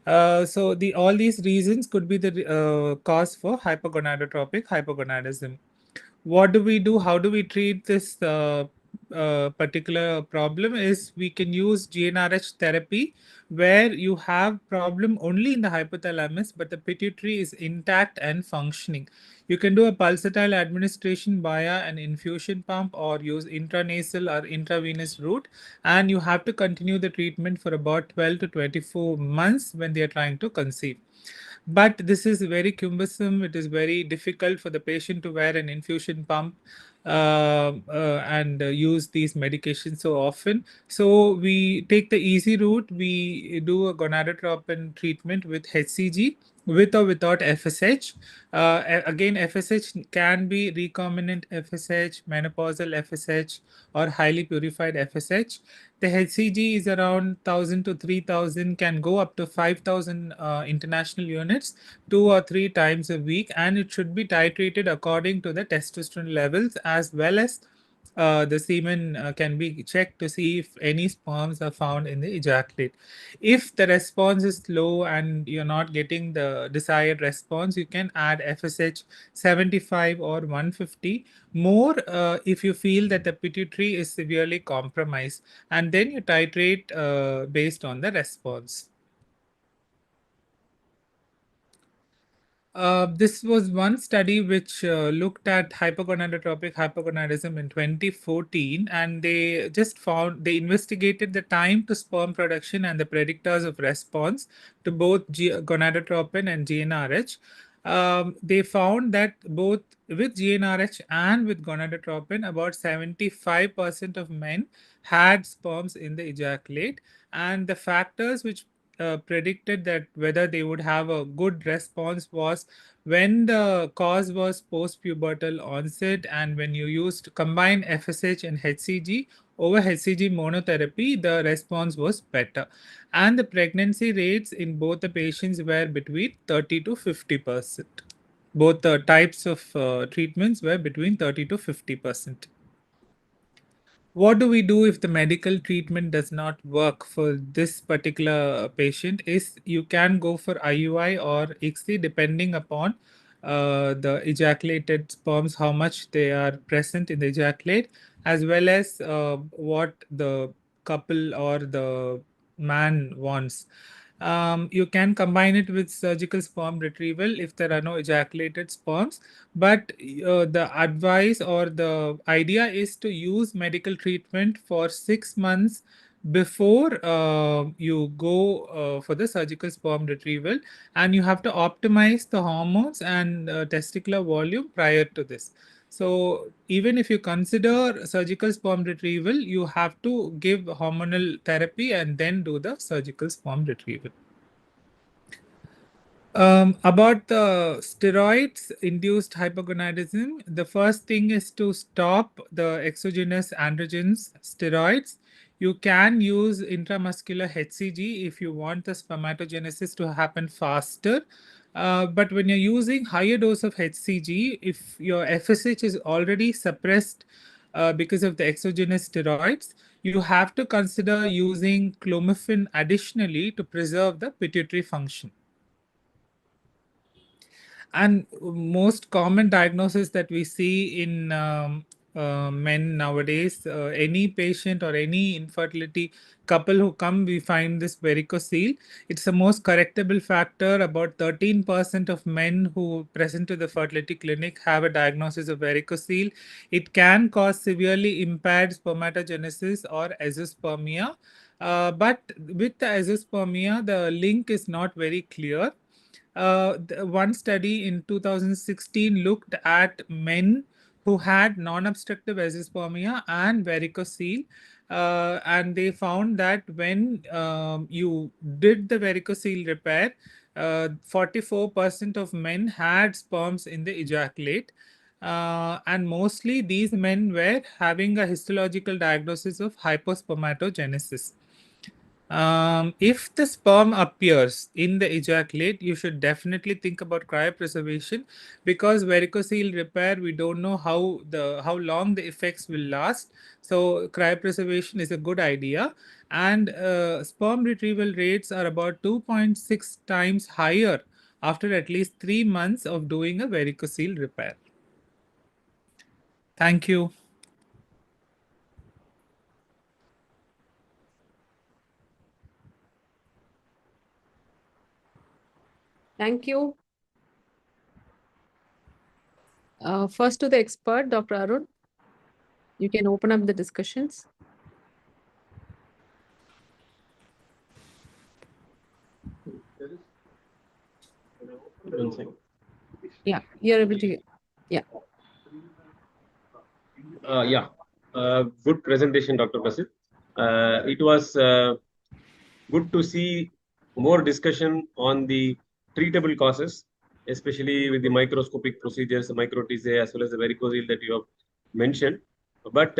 So all these reasons could be the cause for hypogonadotropic hypogonadism. What do we do? How do we treat this particular problem is we can use GnRH therapy where you have problem only in the hypothalamus, but the pituitary is intact and functioning. You can do a pulsatile administration via an infusion pump or use intranasal or intravenous route, and you have to continue the treatment for about 12 to 24 months when they are trying to conceive. But this is very cumbersome. It is very difficult for the patient to wear an infusion pump and use these medications so often. So we take the easy route. We do a gonadotropin treatment with HCG with or without FSH. Again, FSH can be recombinant FSH, menopausal FSH, or highly purified FSH. The HCG is around 1,000 to 3,000, can go up to 5,000 international units 2 or 3 times a week, and it should be titrated according to the testosterone levels, as well as the semen can be checked to see if any sperms are found in the ejaculate. If the response is low and you're not getting the desired response, you can add FSH 75 or 150 more if you feel that the pituitary is severely compromised, and then you titrate based on the response. This was one study which looked at hypogonadotropic hypogonadism in 2014, and they just found they investigated the time to sperm production and the predictors of response to both gonadotropin and GnRH. They found that both with GnRH and with gonadotropin, about 75% of men had sperms in the ejaculate, and the factors which predicted that whether they would have a good response was when the cause was post-pubertal onset and when you used combined FSH and HCG over HCG monotherapy, the response was better. And the pregnancy rates in both the patients were between 30 to 50%. Both the types of treatments were between 30 to 50%. What do we do if the medical treatment does not work for this particular patient? Is you can go for IUI or ICSI depending upon the ejaculated sperms, how much they are present in the ejaculate, as well as what the couple or the man wants. You can combine it with surgical sperm retrieval if there are no ejaculated sperms, but the advice or the idea is to use medical treatment for 6 months before you go for the surgical sperm retrieval, and you have to optimize the hormones and testicular volume prior to this. So even if you consider surgical sperm retrieval, you have to give hormonal therapy and then do the surgical sperm retrieval. About the steroids induced hypogonadism, the first thing is to stop the exogenous androgens steroids. You can use intramuscular HCG if you want the spermatogenesis to happen faster. But when you're using higher dose of HCG, if your FSH is already suppressed because of the exogenous steroids, you have to consider using clomiphene additionally to preserve the pituitary function. And most common diagnosis that we see in men nowadays, any patient or any infertility couple who come, we find this varicocele. It's the most correctable factor. About 13% of men who present to the fertility clinic have a diagnosis of varicocele. It can cause severely impaired spermatogenesis or azoospermia. But with the azoospermia, the link is not very clear. One study in 2016 looked at men who had non-obstructive azoospermia and varicocele, and they found that when you did the varicocele repair, 44% of men had sperms in the ejaculate, and mostly these men were having a histological diagnosis of hypospermatogenesis. If the sperm appears in the ejaculate, you should definitely think about cryopreservation, because varicocele repair, we don't know how long the effects will last. So cryopreservation is a good idea, and sperm retrieval rates are about 2.6 times higher after at least 3 months of doing a varicocele repair. Thank you. Thank you. First to the expert, Dr. Arun. You can open up the discussions. Yeah, you're able to. Yeah. Good presentation, Dr. Basit. It was good to see more discussion on the treatable causes, especially with the microscopic procedures, the micro-TSA, as well as the varicocele that you have mentioned. But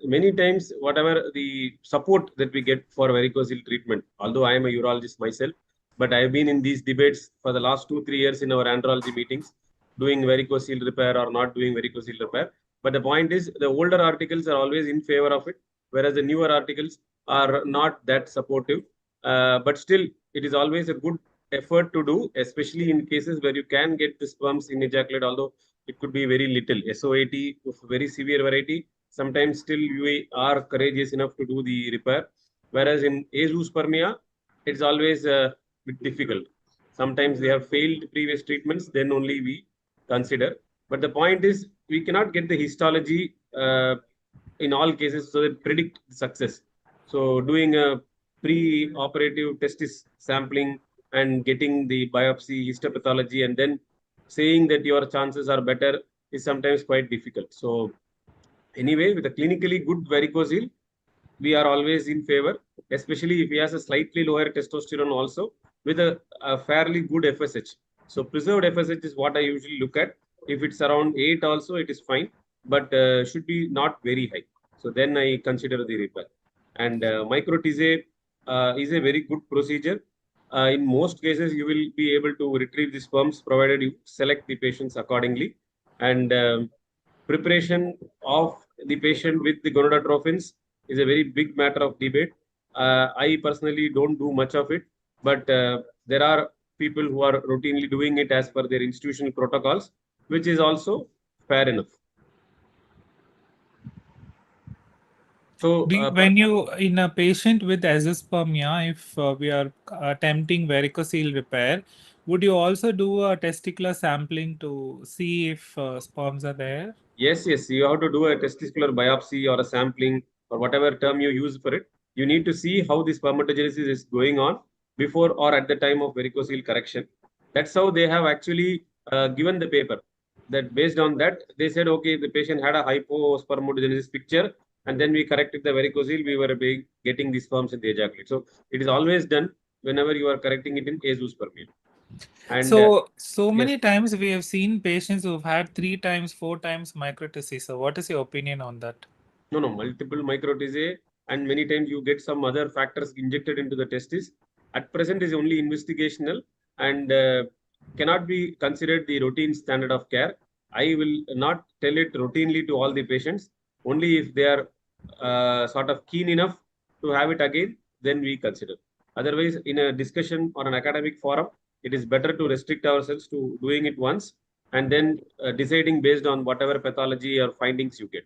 many times, whatever the support that we get for varicocele treatment, although I am a urologist myself, but I have been in these debates for the last 2-3 years in our andrology meetings, doing varicocele repair or not doing varicocele repair. But the point is, the older articles are always in favor of it, whereas the newer articles are not that supportive. But still, it is always a good effort to do, especially in cases where you can get the sperms in ejaculate, although it could be very little. SOAT of very severe variety, sometimes still you are courageous enough to do the repair. Whereas in Azoospermia, it's always a bit difficult. Sometimes they have failed previous treatments, then only we consider. But the point is, we cannot get the histology in all cases so that predict success. So doing a pre-operative testis sampling and getting the biopsy histopathology and then saying that your chances are better is sometimes quite difficult. So anyway, with a clinically good varicocele, we are always in favor, especially if he has a slightly lower testosterone also with a fairly good FSH. So preserved FSH is what I usually look at. If it's around 8 also, it is fine, but should be not very high. So then I consider the repair. And micro-TSA is a very good procedure. In most cases, you will be able to retrieve the sperms provided you select the patients accordingly. And preparation of the patient with the gonadotrophins is a very big matter of debate. I personally don't do much of it, but there are people who are routinely doing it as per their institutional protocols, which is also fair enough. So When you in a patient with azoospermia, if we are attempting varicocele repair, would you also do a testicular sampling to see if sperms are there? yes, you have to do a testicular biopsy or a sampling or whatever term you use for it. You need to see how the spermatogenesis is going on before or at the time of varicocele correction. That's how they have actually given the paper. That based on that, they said, okay, the patient had a hypospermatogenesis picture, and then we corrected the varicocele, we were getting the sperms in the ejaculate. So it is always done whenever you are correcting it in azoospermia. And so many times we have seen patients who've had 3 times, 4 times micro-TSA. So what is your opinion on that? No, multiple micro-TSA, and many times you get some other factors injected into the testis. At present is only investigational and cannot be considered the routine standard of care. I will not tell it routinely to all the patients. Only if they are sort of keen enough to have it again, then we consider. Otherwise, in a discussion or an academic forum, it is better to restrict ourselves to doing it once and then deciding based on whatever pathology or findings you get.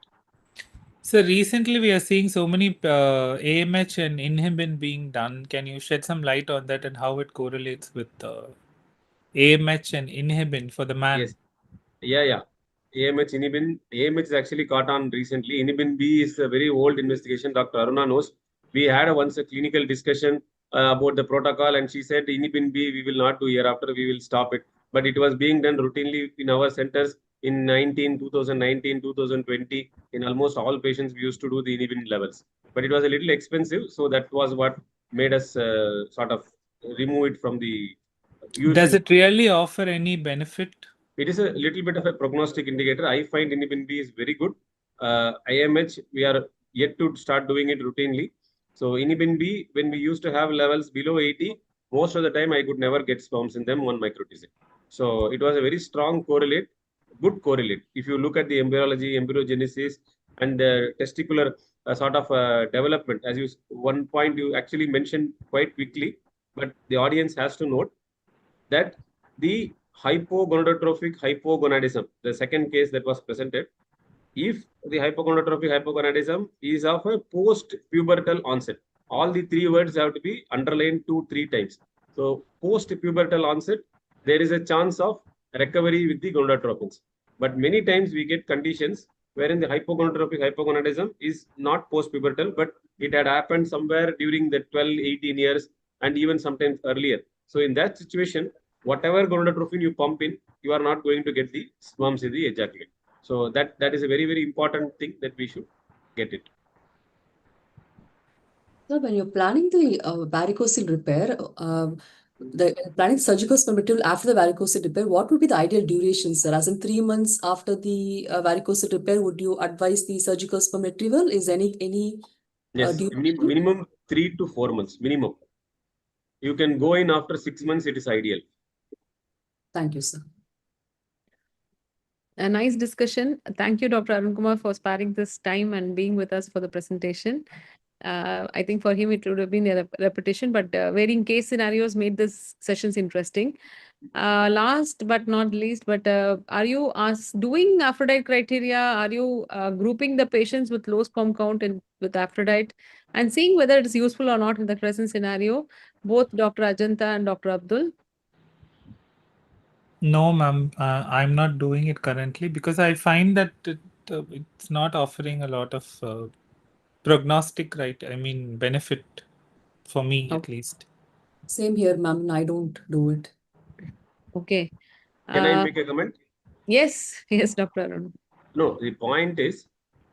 So recently we are seeing so many AMH and inhibin being done. Can you shed some light on that and how it correlates with AMH and inhibin for the man? Yes. Yeah. AMH, inhibin. AMH is actually caught on recently. Inhibin B is a very old investigation. Dr. Aruna knows. We had once a clinical discussion about the protocol, and she said inhibin B we will not do hereafter. We will stop it. But it was being done routinely in our centers in 2019, 2020. In almost all patients, we used to do the inhibin levels. But it was a little expensive, so that was what made us sort of remove it from the use. Does it really offer any benefit? It is a little bit of a prognostic indicator. I find inhibin B is very good. IMH, we are yet to start doing it routinely. So inhibin B, when we used to have levels below 80, most of the time I could never get sperms in them on micro-TSA. So it was a very strong correlate, good correlate. If you look at the embryology, embryogenesis, and testicular sort of development, as you one point you actually mentioned quite quickly, but the audience has to note that the hypogonadotrophic hypogonadism, the second case that was presented, if the hypogonadotrophic hypogonadism is of a post-pubertal onset, all the 3 words have to be underlined 2-3 times. So post-pubertal onset there is a chance of recovery with the gonadotropins. But many times we get conditions wherein the hypogonadotrophic hypogonadism is not post-pubertal, but it had happened somewhere during the 12, 18 years and even sometimes earlier. So in that situation, whatever gonadotropin you pump in, you are not going to get the sperms in the ejaculate. So that is a very, very important thing that we should get it. So when you're planning the varicocele repair, planning surgical spermatoel after the varicocele repair, what would be the ideal duration, sir? As in 3 months after the varicocele repair, would you advise the surgical sperm retrieval? Is any Yes, duration? minimum 3 to 4 months, minimum. You can go in after 6 months, it is ideal. Thank you, sir. A nice discussion. Thank you, Dr. Arun Kumar, for sparing this time and being with us for the presentation. I think for him it would have been a repetition, but varying case scenarios made this sessions interesting. Last but not least, but are you doing Aphrodite criteria? Are you grouping the patients with low sperm count and with Aphrodite and seeing whether it's useful or not in the present scenario? Both Dr. Ajanta and Dr. Abdul. No, ma'am, I'm not doing it currently because I find that it's not offering a lot of prognostic, right? I mean, benefit for me at least. Same here, ma'am. I don't do it. Okay. Can I make a comment? Yes, yes, Dr. Arun. No, the point is,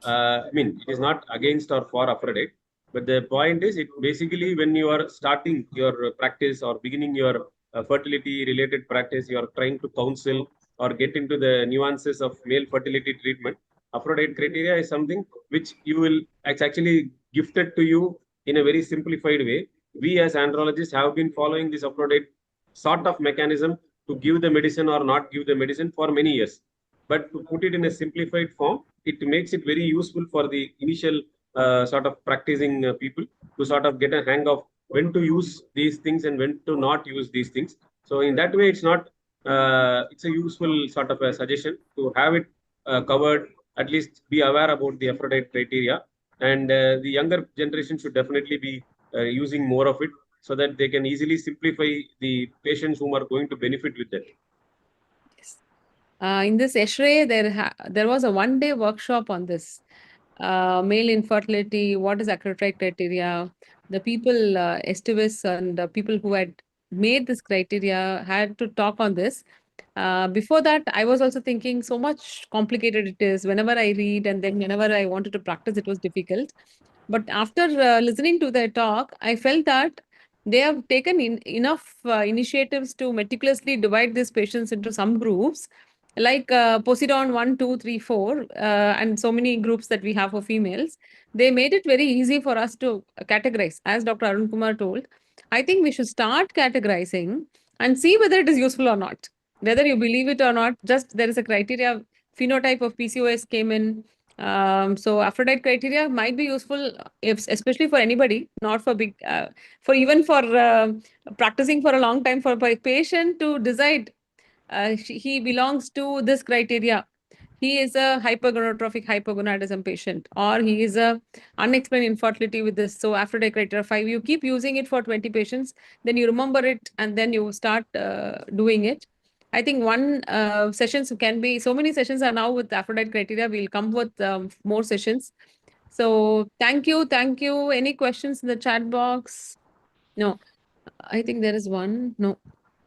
I mean, it is not against or for Aphrodite, but the point is, it basically when you are starting your practice or beginning your fertility related practice, you are trying to counsel or get into the nuances of male fertility treatment. Aphrodite criteria is something which it's actually gifted to you in a very simplified way. We as andrologists have been following this Aphrodite sort of mechanism to give the medicine or not give the medicine for many years. But to put it in a simplified form, it makes it very useful for the initial sort of practicing people to sort of get a hang of when to use these things and when to not use these things. So in that way, it's a useful sort of a suggestion to have it covered, at least be aware about the Aphrodite criteria. And the younger generation should definitely be using more of it so that they can easily simplify the patients whom are going to benefit with that. In this ESHRE, there was a one-day workshop on this. Male infertility, what is Aphrodite criteria? The people, estivists and the people who had made this criteria had to talk on this. Before that, I was also thinking so much complicated it is. Whenever I read and then whenever I wanted to practice, it was difficult. But after listening to their talk, I felt that they have taken enough initiatives to meticulously divide these patients into some groups, like Poseidon 1, 2, 3, 4, and so many groups that we have for females. They made it very easy for us to categorize, as Dr. Arun Kumar told. I think we should start categorizing and see whether it is useful or not. Whether you believe it or not, just there is a criteria, phenotype of PCOS came in. So Aphrodite criteria might be useful, especially for anybody, not for big, for even for practicing for a long time, for a patient to decide he belongs to this criteria. He is a hypergonadotrophic hypogonadism patient, or he is a unexplained infertility with this. So Aphrodite criteria 5, you keep using it for 20 patients, then you remember it, and then you start doing it. I think one sessions can be, so many sessions are now with Aphrodite criteria. We'll come with more sessions. So thank you. Thank you. Any questions in the chat box? No, I think there is one. No.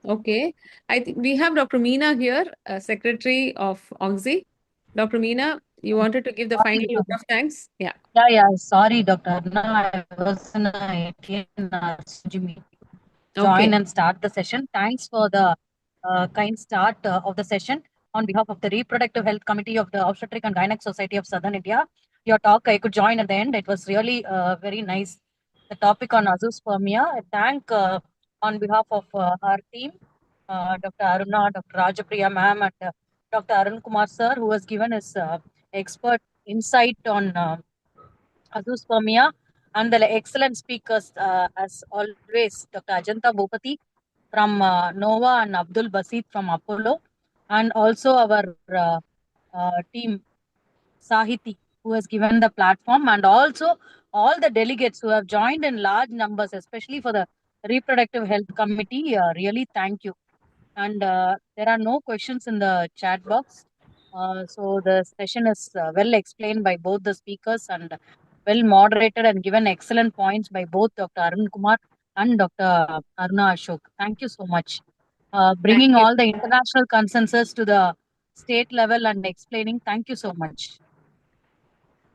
Okay. I think we have Dr. Meena here, Secretary of OGSSI. Dr. Meena, you wanted to give the final Sorry, vote of thanks? Yeah. yeah. Sorry, Doctor. No, I was in a ATN meeting. Okay. Join and start the session. Thanks for the kind start of the session. On behalf of the Reproductive Health Committee of the Obstetric and Gynec Society of Southern India, your talk I could join at the end. It was really very nice. The topic on Azoospermia. I thank on behalf of our team, Dr. Aruna, Dr. Rajapriya ma'am, and Dr. Arun Kumar sir, who has given his expert insight on Azoospermia, and the excellent speakers, as always, Dr. Ajanta Bhupati from NOVA and Abdul Basit from Apollo, and also our team, Sahiti, who has given the platform, and also all the delegates who have joined in large numbers, especially for the Reproductive Health Committee. Really, thank you. And there are no questions in the chat box. So the session is well explained by both the speakers and well moderated and given excellent points by both Dr. Arun Kumar and Dr. Aruna Ashok. Thank you so much. Bringing you. all the international consensus to the state level and explaining. Thank you so much.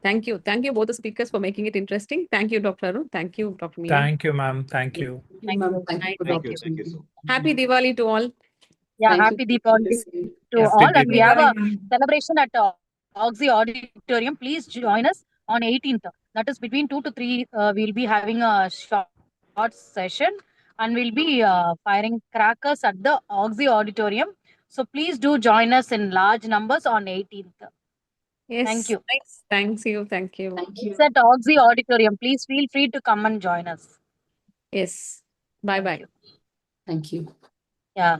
Thank you. Thank you both the speakers for making it interesting. Thank you, Dr. Arun. Thank you, Dr. Meena. Thank you, ma'am. Thank you. Thank ma'am. you. Thank you for the Thank you. Thank you opportunity. so much. Happy Diwali to all. Yeah, Thank happy you. Deepavali to Yes. all. Happy And we have a Diwali, ma'am. celebration at OGSSI Auditorium. Please join us on 18th. That is between 2 to 3. We'll be having a short session and we'll be firing crackers at the OGSSI Auditorium. So please do join us in large numbers on 18th. Yes. Thank you. Nice. Thanks you. Thank you. Thank you. It's at OGSSI Auditorium. Please feel free to come and join us. Yes. Bye bye. you. Thank you. Yeah.